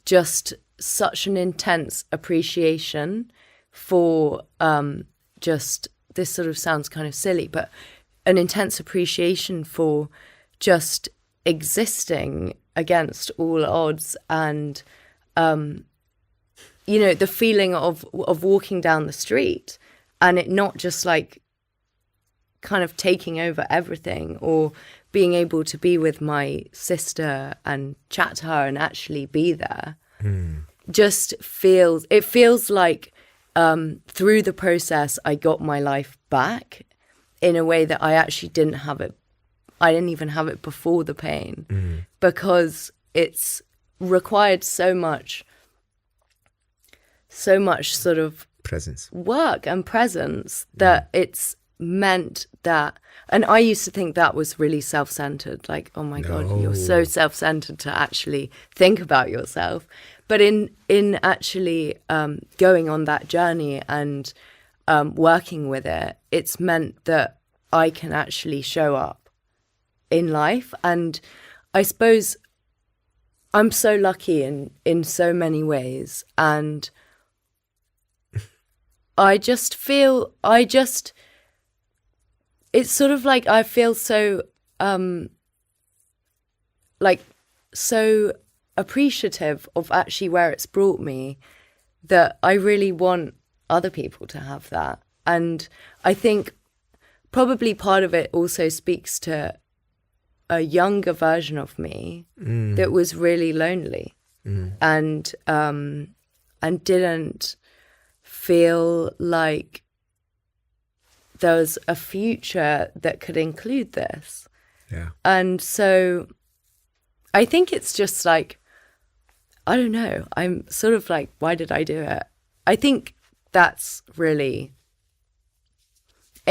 Speaker 2: just such an intense appreciation for just, this sort of sounds kind of silly, but an intense appreciation for just existing against all odds, and you know, the feeling of walking down the street and it not just like kind of taking over everything, or being able to be with my sister and chat to her and actually be there. Just feels like through the process I got my life back in a way that I actually didn't have it. I didn't even have it before the pain, because it's required so much sort of
Speaker 1: presence,
Speaker 2: work and presence, that it's meant that, and I used to think that was really self-centered, like, oh my God, you're so self-centered to actually think about yourself. But in actually going on that journey and working with it, it's meant that I can actually show up in life. And I suppose I'm so lucky in so many ways. And I just feel, it's sort of like I feel so, like, so appreciative of actually where it's brought me, that I really want other people to have that. And I think probably part of it also speaks to a younger version of me that was really lonely and didn't feel like there was a future that could include this.
Speaker 1: Yeah.
Speaker 2: And so I think it's just like, I don't know, I'm sort of like, why did I do it? I think that's really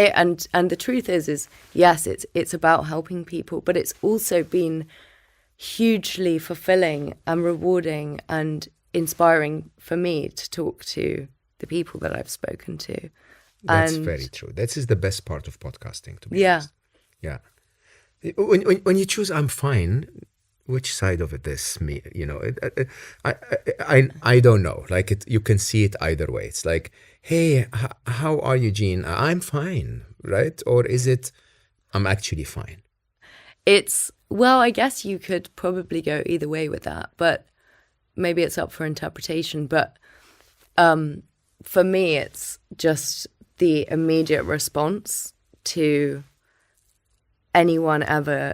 Speaker 2: And the truth is yes, it's about helping people, but it's also been hugely fulfilling and rewarding and inspiring for me to talk to the people that I've spoken to.
Speaker 1: That's
Speaker 2: And
Speaker 1: very true. That is the best part of podcasting, to be
Speaker 2: yeah,
Speaker 1: honest. Yeah. When you choose "I'm fine," which side of it is me? You know, I don't know. Like you can see it either way. It's like, hey, how are you, Jean? I'm fine, right? Or is it, I'm actually fine?
Speaker 2: well, I guess you could probably go either way with that, but maybe it's up for interpretation. But for me, it's just the immediate response to anyone ever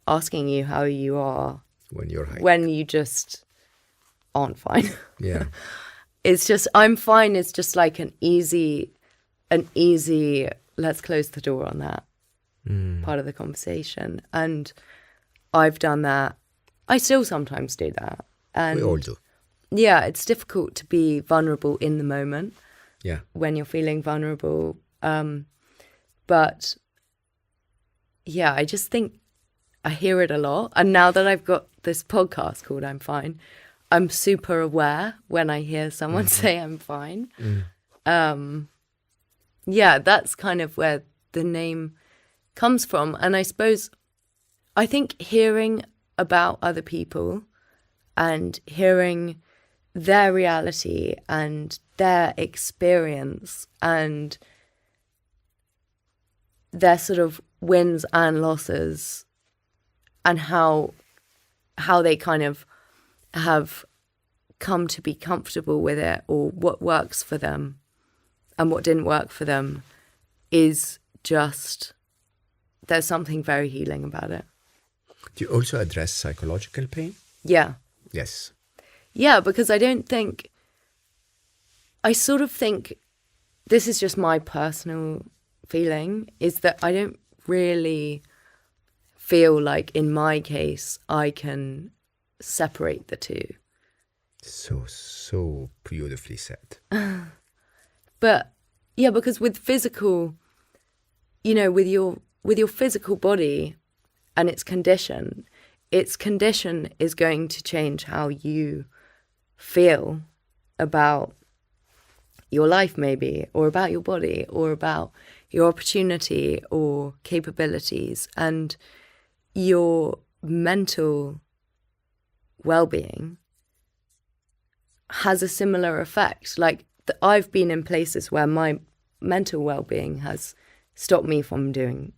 Speaker 2: asking you how you are
Speaker 1: When you're high.
Speaker 2: when you just aren't fine.
Speaker 1: Yeah.
Speaker 2: It's just, I'm fine. It's just like an easy, let's close the door on that part of the conversation. And I've done that. I still sometimes do that. And
Speaker 1: We all do.
Speaker 2: yeah, it's difficult to be vulnerable in the moment
Speaker 1: Yeah.
Speaker 2: when you're feeling vulnerable. But yeah, I just think I hear it a lot. And now that I've got this podcast called I'm Fine, I'm super aware when I hear someone say I'm fine. Yeah, that's kind of where the name comes from. And I think hearing about other people and hearing their reality and their experience and their sort of wins and losses and how they kind of have come to be comfortable with it, or what works for them and what didn't work for them, is just, there's something very healing about it.
Speaker 1: Do you also address psychological pain?
Speaker 2: Yeah.
Speaker 1: Yes.
Speaker 2: Yeah, because I sort of think, this is just my personal feeling, is that I don't really feel like in my case I can separate the two.
Speaker 1: So beautifully said.
Speaker 2: But yeah, because with physical, you know, with your physical body and its condition is going to change how you feel about your life, maybe, or about your body, or about your opportunity or capabilities, and your mental well-being has a similar effect. Like I've been in places where my mental well-being has stopped me from doing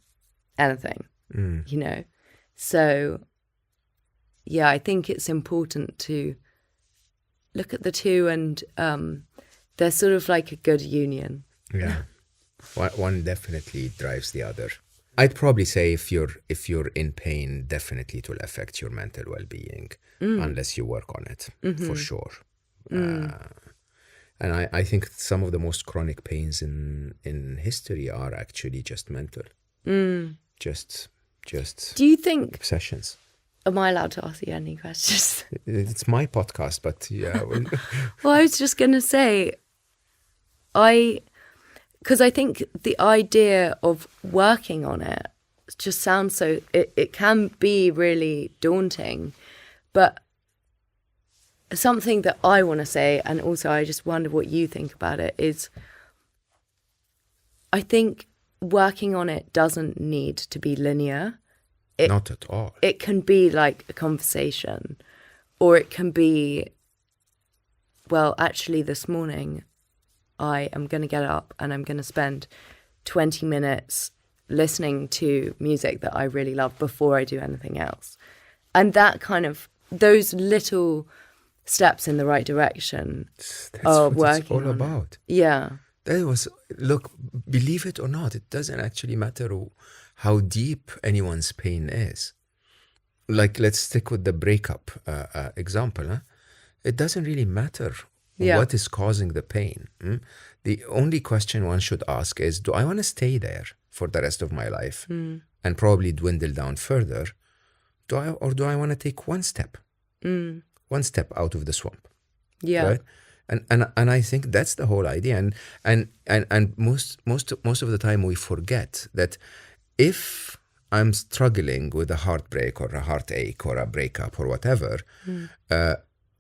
Speaker 2: anything, you know. So yeah, I think it's important to look at the two, and they're sort of like a good union.
Speaker 1: Yeah. One definitely drives the other. I'd probably say if you're in pain, definitely it will affect your mental well-being unless you work on it, for sure. And I think some of the most chronic pains in history are actually just mental. Just
Speaker 2: Do you think,
Speaker 1: obsessions.
Speaker 2: am I allowed to ask you any questions?
Speaker 1: It's my podcast, but yeah.
Speaker 2: Well, I was just going to say, because I think the idea of working on it just sounds so, it can be really daunting. But something that I want to say, and also I just wonder what you think about it, is I think working on it doesn't need to be linear.
Speaker 1: Not at all.
Speaker 2: It can be like a conversation, or it can be, well, actually this morning I am going to get up and I'm going to spend 20 minutes listening to music that I really love before I do anything else. And that kind of, those little steps in the right direction are
Speaker 1: what it's
Speaker 2: working
Speaker 1: all
Speaker 2: on
Speaker 1: about.
Speaker 2: it. Yeah.
Speaker 1: Look, believe it or not, it doesn't actually matter how deep anyone's pain is. Like, let's stick with the breakup example. Huh? It doesn't really matter what is causing the pain. The only question one should ask is, do I want to stay there for the rest of my life and probably dwindle down further? Do I want to take one step out of the swamp?
Speaker 2: Yeah.
Speaker 1: Right? And I think that's the whole idea. And most of the time we forget that if I'm struggling with a heartbreak or a heartache or a breakup or whatever,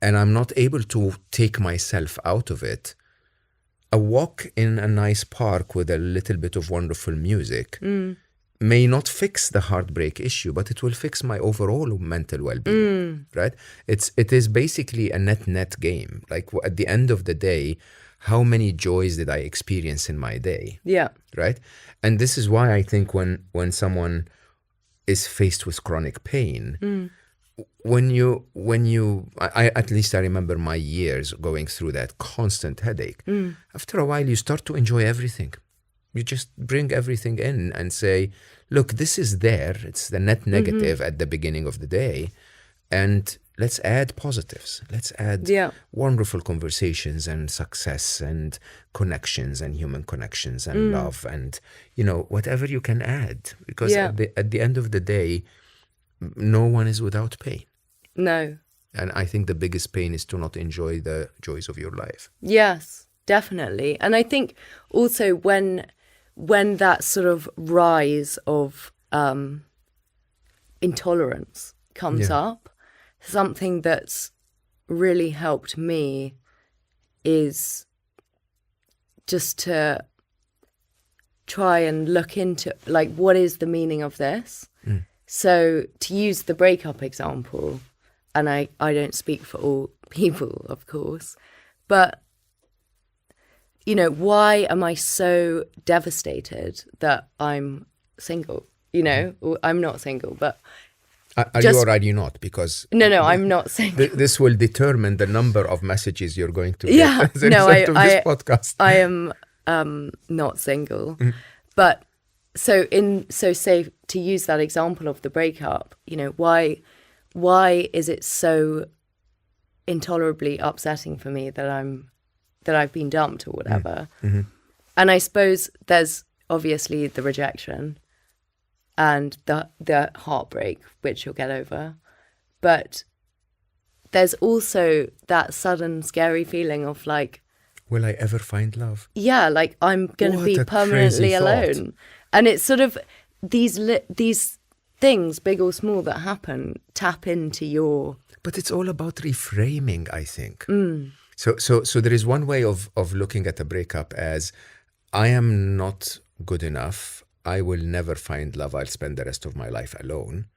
Speaker 1: and I'm not able to take myself out of it, a walk in a nice park with a little bit of wonderful music may not fix the heartbreak issue, but it will fix my overall mental well-being, right? It is basically a net game. Like at the end of the day, how many joys did I experience in my day?
Speaker 2: Yeah.
Speaker 1: Right? And this is why I think when someone is faced with chronic pain, at least I remember my years going through that constant headache. After a while, you start to enjoy everything. You just bring everything in and say, look, this is there. It's the net negative at the beginning of the day. And let's add positives. Let's add wonderful conversations and success and connections and human connections and love and, whatever you can add. Because at the end of the day, no one is without pain.
Speaker 2: No.
Speaker 1: And I think the biggest pain is to not enjoy the joys of your life.
Speaker 2: Yes, definitely. And I think also when that sort of rise of intolerance comes up, something that's really helped me is just to try and look into, like, what is the meaning of this? So to use the breakup example, and I don't speak for all people, of course, but, why am I so devastated that I'm single? I'm not single, but...
Speaker 1: Are you or are you not? Because...
Speaker 2: No, I'm not single.
Speaker 1: This will determine the number of messages you're going to get as a result of this podcast.
Speaker 2: I am not single. But so say to use that example of the breakup, why is it so intolerably upsetting for me that I've been dumped or whatever? And I suppose there's obviously the rejection and the heartbreak, which you'll get over, but there's also that sudden scary feeling of like,
Speaker 1: will I ever find love?
Speaker 2: Yeah, like I'm going to be permanently alone. And it's sort of these things, big or small, that happen, tap into your...
Speaker 1: But it's all about reframing, I think. So there is one way of looking at a breakup as, I am not good enough. I will never find love. I'll spend the rest of my life alone.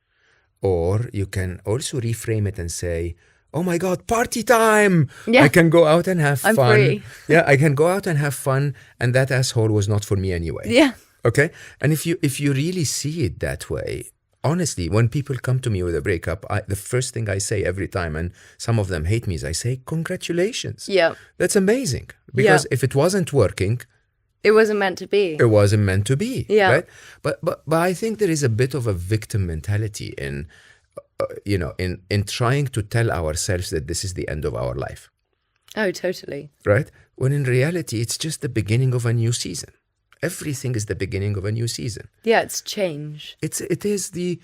Speaker 1: Or you can also reframe it and say, oh my God, party time! Yeah. I can go out and have fun.
Speaker 2: I'm free.
Speaker 1: Yeah, I can go out and have fun, and that asshole was not for me anyway.
Speaker 2: Yeah.
Speaker 1: Okay? And if you really see it that way, honestly, when people come to me with a breakup, the first thing I say every time, and some of them hate me, is I say, congratulations.
Speaker 2: Yeah.
Speaker 1: That's amazing. Because if it wasn't working...
Speaker 2: It wasn't meant to be.
Speaker 1: It wasn't meant to be.
Speaker 2: Yeah.
Speaker 1: Right? But I think there is a bit of a victim mentality in... in trying to tell ourselves that this is the end of our life.
Speaker 2: Oh, totally.
Speaker 1: Right? When in reality, it's just the beginning of a new season. Everything is the beginning of a new season.
Speaker 2: Yeah, it's change.
Speaker 1: It is the,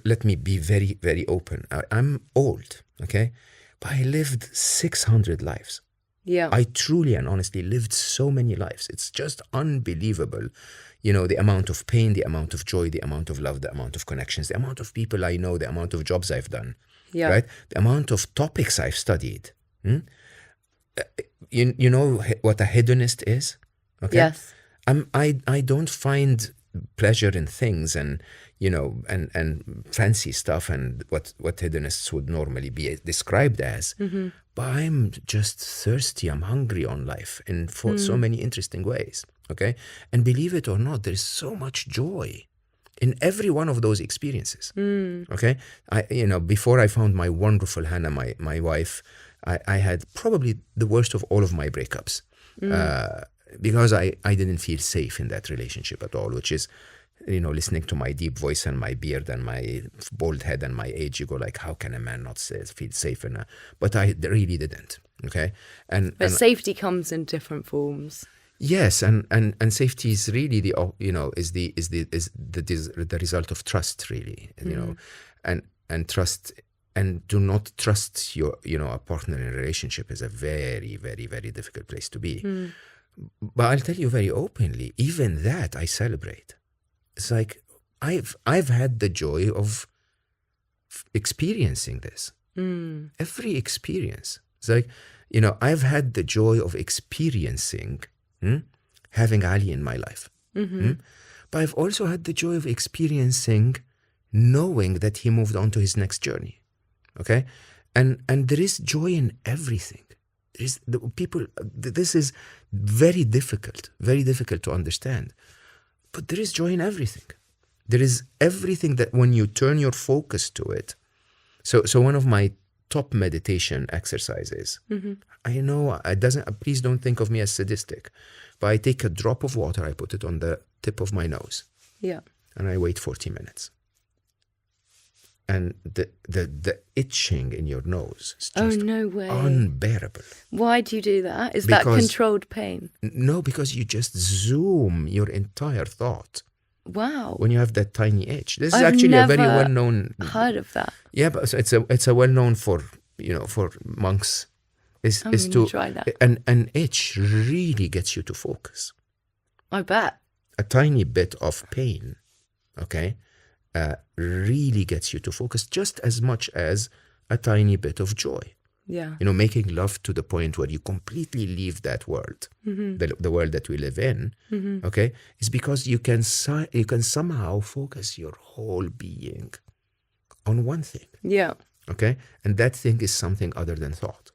Speaker 1: let me be very, very open. I'm old, okay? But I lived 600 lives.
Speaker 2: Yeah.
Speaker 1: I truly and honestly lived so many lives. It's just unbelievable. The amount of pain, the amount of joy, the amount of love, the amount of connections, the amount of people I know, the amount of jobs I've done, right? The amount of topics I've studied. You know what a hedonist is? Okay?
Speaker 2: Yes.
Speaker 1: I don't find pleasure in things and, and fancy stuff and what hedonists would normally be described as. But I'm just thirsty. I'm hungry on life in so many interesting ways. Okay. And believe it or not, there is so much joy in every one of those experiences. Okay. Before I found my wonderful Hannah, my wife, I had probably the worst of all of my breakups because I didn't feel safe in that relationship at all, which is, listening to my deep voice and my beard and my bald head and my age, you go like, how can a man not feel safe? But I really didn't. Okay.
Speaker 2: But safety comes in different forms.
Speaker 1: Yes, and safety is really the result of trust, really, and trust and do not trust your, a partner in a relationship is a very, very, very difficult place to be. But I'll tell you very openly, even that I celebrate. It's like I've had the joy of experiencing this. Every experience. It's like, I've had the joy of experiencing having Ali in my life. But I've also had the joy of experiencing knowing that he moved on to his next journey. Okay? And there is joy in everything. This is very difficult to understand. But there is joy in everything. There is everything that when you turn your focus to it. So one of my top meditation exercises, I know please don't think of me as sadistic, but I take a drop of water, I put it on the tip of my nose.
Speaker 2: Yeah.
Speaker 1: And I wait 40 minutes. And the itching in your nose is just
Speaker 2: no way.
Speaker 1: unbearable.
Speaker 2: Why do you do that? Is that controlled pain?
Speaker 1: No, because you just zoom your entire thought.
Speaker 2: Wow.
Speaker 1: When you have that tiny itch. This is
Speaker 2: I've
Speaker 1: actually a very
Speaker 2: never
Speaker 1: well-known...
Speaker 2: heard of that.
Speaker 1: Yeah, but it's a well-known for monks.
Speaker 2: I'm going to try that.
Speaker 1: An itch really gets you to focus.
Speaker 2: I bet.
Speaker 1: A tiny bit of pain, okay, really gets you to focus just as much as a tiny bit of joy.
Speaker 2: Yeah.
Speaker 1: Making love to the point where you completely leave that world, the world that we live in, okay, is because you can somehow focus your whole being on one thing.
Speaker 2: Yeah.
Speaker 1: Okay? And that thing is something other than thought.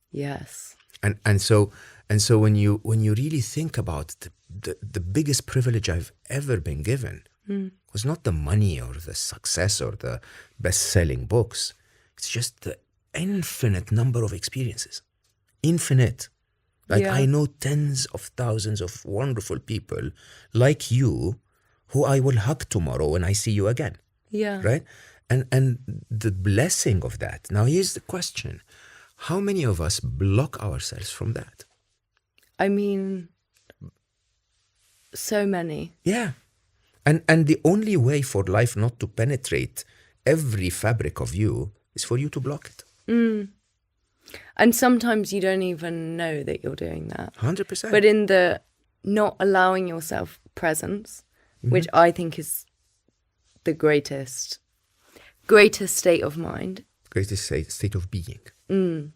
Speaker 2: Yes.
Speaker 1: And so when you really think about the biggest privilege I've ever been given was not the money or the success or the best-selling books. It's just the infinite number of experiences. Infinite. I know tens of thousands of wonderful people like you who I will hug tomorrow when I see you again.
Speaker 2: Yeah.
Speaker 1: Right? And the blessing of that. Now here's the question. How many of us block ourselves from that?
Speaker 2: I mean, so many.
Speaker 1: Yeah. And the only way for life not to penetrate every fabric of you is for you to block it.
Speaker 2: And sometimes you don't even know that you're doing that.
Speaker 1: 100%.
Speaker 2: But in the not allowing yourself presence, which I think is the greatest state of mind.
Speaker 1: Greatest state of being.
Speaker 2: To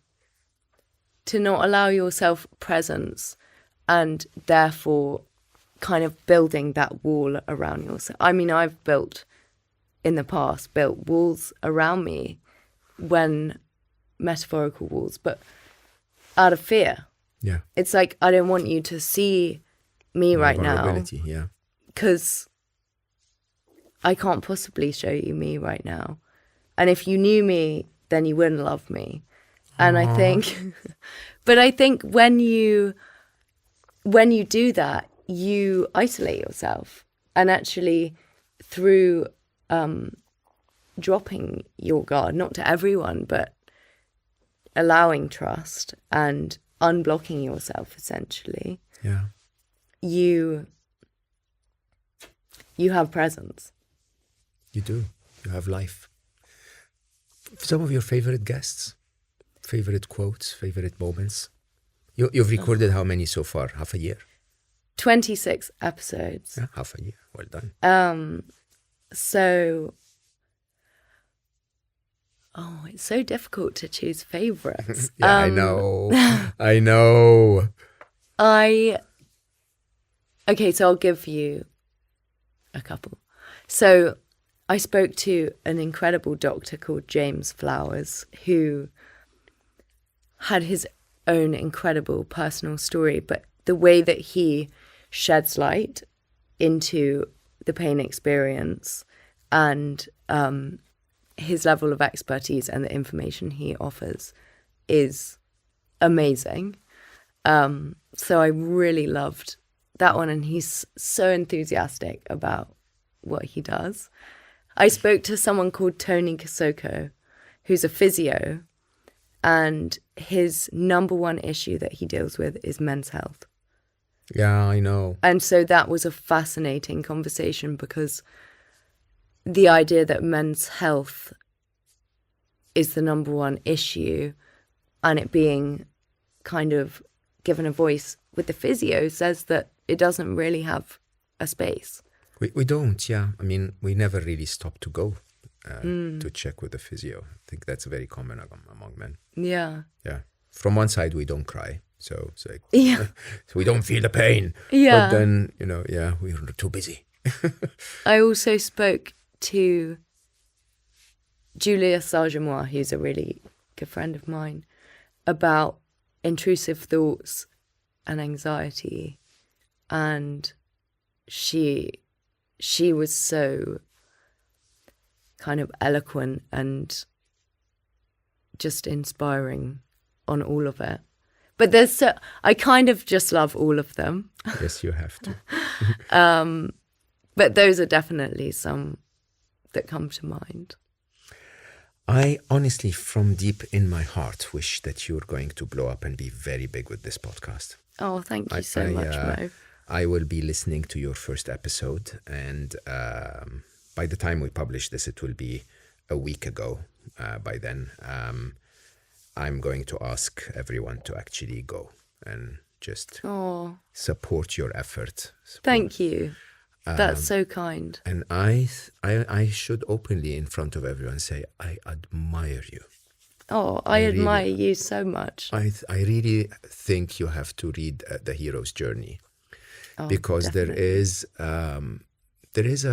Speaker 2: not allow yourself presence and therefore kind of building that wall around yourself. I mean, I've built walls around me when metaphorical walls, but out of fear.
Speaker 1: Yeah.
Speaker 2: It's like, I don't want you to see me right now.
Speaker 1: Yeah.
Speaker 2: Because I can't possibly show you me right now. And if you knew me, then you wouldn't love me. And I think, but I think when you do that, you isolate yourself. And actually through dropping your guard, not to everyone, but allowing trust and unblocking yourself, essentially.
Speaker 1: Yeah.
Speaker 2: You have presence.
Speaker 1: You do. You have life. Some of your favorite guests, favorite quotes, favorite moments. You've recorded how many so far? Half a year?
Speaker 2: 26 episodes.
Speaker 1: Yeah, half a year. Well done.
Speaker 2: So, it's so difficult to choose favorites.
Speaker 1: Yeah, I know. I know.
Speaker 2: Okay, so I'll give you a couple. So I spoke to an incredible doctor called James Flowers, who had his own incredible personal story, but the way that he sheds light into the pain experience and his level of expertise and the information he offers is amazing. So I really loved that one, and he's so enthusiastic about what he does. I spoke to someone called Tony Kosoko, who's a physio, and his number one issue that he deals with is men's health.
Speaker 1: Yeah, I know.
Speaker 2: And so that was a fascinating conversation, because the idea that men's health is the number one issue, and it being kind of given a voice with the physio says that it doesn't really have a space.
Speaker 1: We don't, yeah. I mean, we never really stop to go to check with the physio. I think that's very common among men.
Speaker 2: Yeah.
Speaker 1: Yeah. From one side, we don't cry. So it's like,
Speaker 2: Yeah.
Speaker 1: so we don't feel the pain.
Speaker 2: Yeah.
Speaker 1: But then, yeah, we're too busy.
Speaker 2: I also spoke to Julia Sargemois, who's a really good friend of mine, about intrusive thoughts and anxiety. And she was so kind of eloquent and just inspiring on all of it. But I kind of just love all of them.
Speaker 1: Yes, you have to.
Speaker 2: But those are definitely some that come to mind.
Speaker 1: I honestly, from deep in my heart, wish that you're going to blow up and be very big with this podcast.
Speaker 2: Oh, thank you so much, Mo.
Speaker 1: I will be listening to your first episode, and by the time we publish this, it will be a week ago. By then, I'm going to ask everyone to actually go and just support your effort.
Speaker 2: Thank you. That's so kind.
Speaker 1: And I should openly, in front of everyone, say I admire you.
Speaker 2: Oh, I admire you so much.
Speaker 1: I really think you have to read The Hero's Journey, because definitely. there is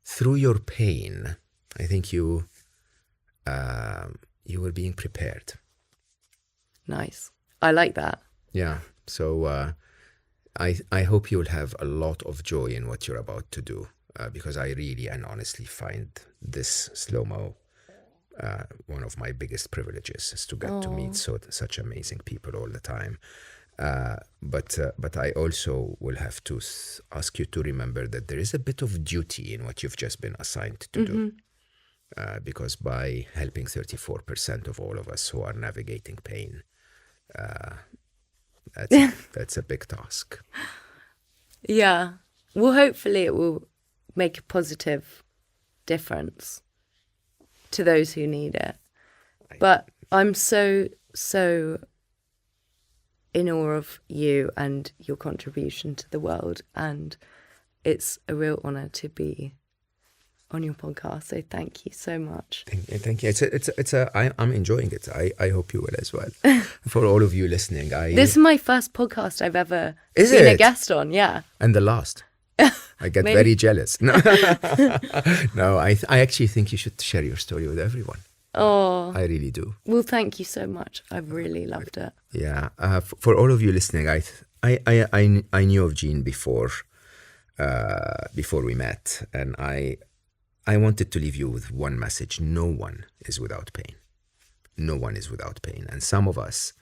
Speaker 1: through your pain, I think you were being prepared.
Speaker 2: Nice. I like that.
Speaker 1: Yeah. So I hope you'll have a lot of joy in what you're about to do, because I really and honestly find this Slo Mo one of my biggest privileges, is to get to meet such amazing people all the time. But I also will have to ask you to remember that there is a bit of duty in what you've just been assigned to do. Because by helping 34% of all of us who are navigating pain, that's a big task.
Speaker 2: Yeah. Well, hopefully it will make a positive difference to those who need it. But I'm so in awe of you and your contribution to the world, and it's a real honor to be on your podcast. So thank you so much.
Speaker 1: Thank you. I'm enjoying it. I hope you will as well. For all of you listening,
Speaker 2: this is my first podcast I've ever been a guest on. Yeah,
Speaker 1: and the last. I get very jealous. No, no. I actually think you should share your story with everyone.
Speaker 2: Oh,
Speaker 1: I really do.
Speaker 2: Well, thank you so much. I've really loved it.
Speaker 1: Yeah. For all of you listening, I knew of Jean before we met, and I wanted to leave you with one message. No one is without pain. No one is without pain. And some of us,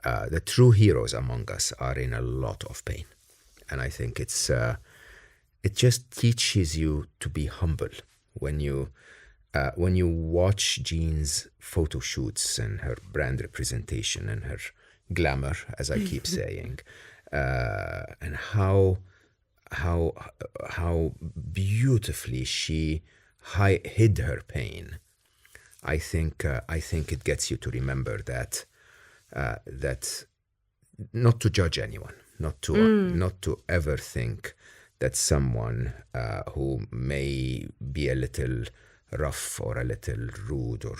Speaker 1: the true heroes among us, are in a lot of pain. And I think it just teaches you to be humble. When you watch Jean's photo shoots and her brand representation and her glamour, as I keep saying, and how beautifully she hid her pain. I think it gets you to remember that not to judge anyone, not to ever think that someone who may be a little rough or a little rude, or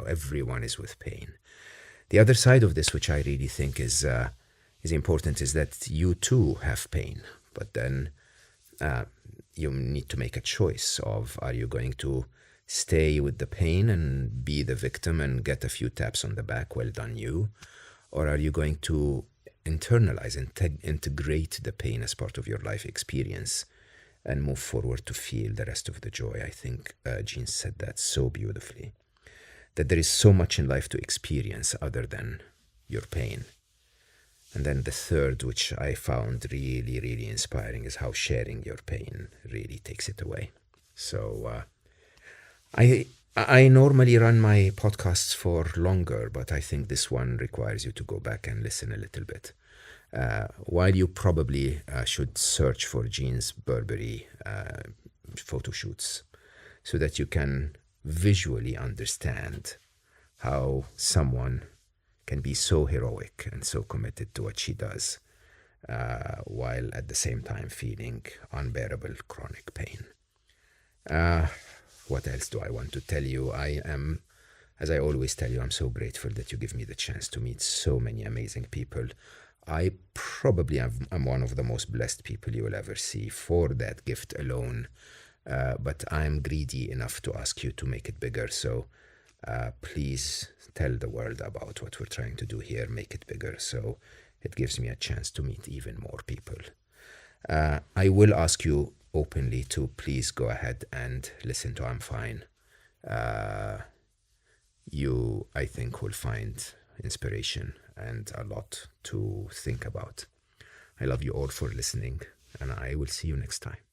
Speaker 1: everyone is with pain. The other side of this, which I really think is important, is that you too have pain. But then you need to make a choice of, are you going to stay with the pain and be the victim and get a few taps on the back, well done you, or are you going to internalize and integrate the pain as part of your life experience and move forward to feel the rest of the joy? I think Jean said that so beautifully, that there is so much in life to experience other than your pain. And then the third, which I found really, really inspiring, is how sharing your pain really takes it away. So I normally run my podcasts for longer, but I think this one requires you to go back and listen a little bit. While you probably should search for Jean's Burberry photo shoots, so that you can visually understand how someone can be so heroic and so committed to what she does, while at the same time feeling unbearable chronic pain. What else do I want to tell you? I am, as I always tell you, I'm so grateful that you give me the chance to meet so many amazing people. I probably am one of the most blessed people you will ever see for that gift alone. But I'm greedy enough to ask you to make it bigger. So please tell the world about what we're trying to do here. Make it bigger so it gives me a chance to meet even more people. I will ask you openly to please go ahead and listen to I'm Fine. You, I think, will find inspiration and a lot to think about. I love you all for listening, and I will see you next time.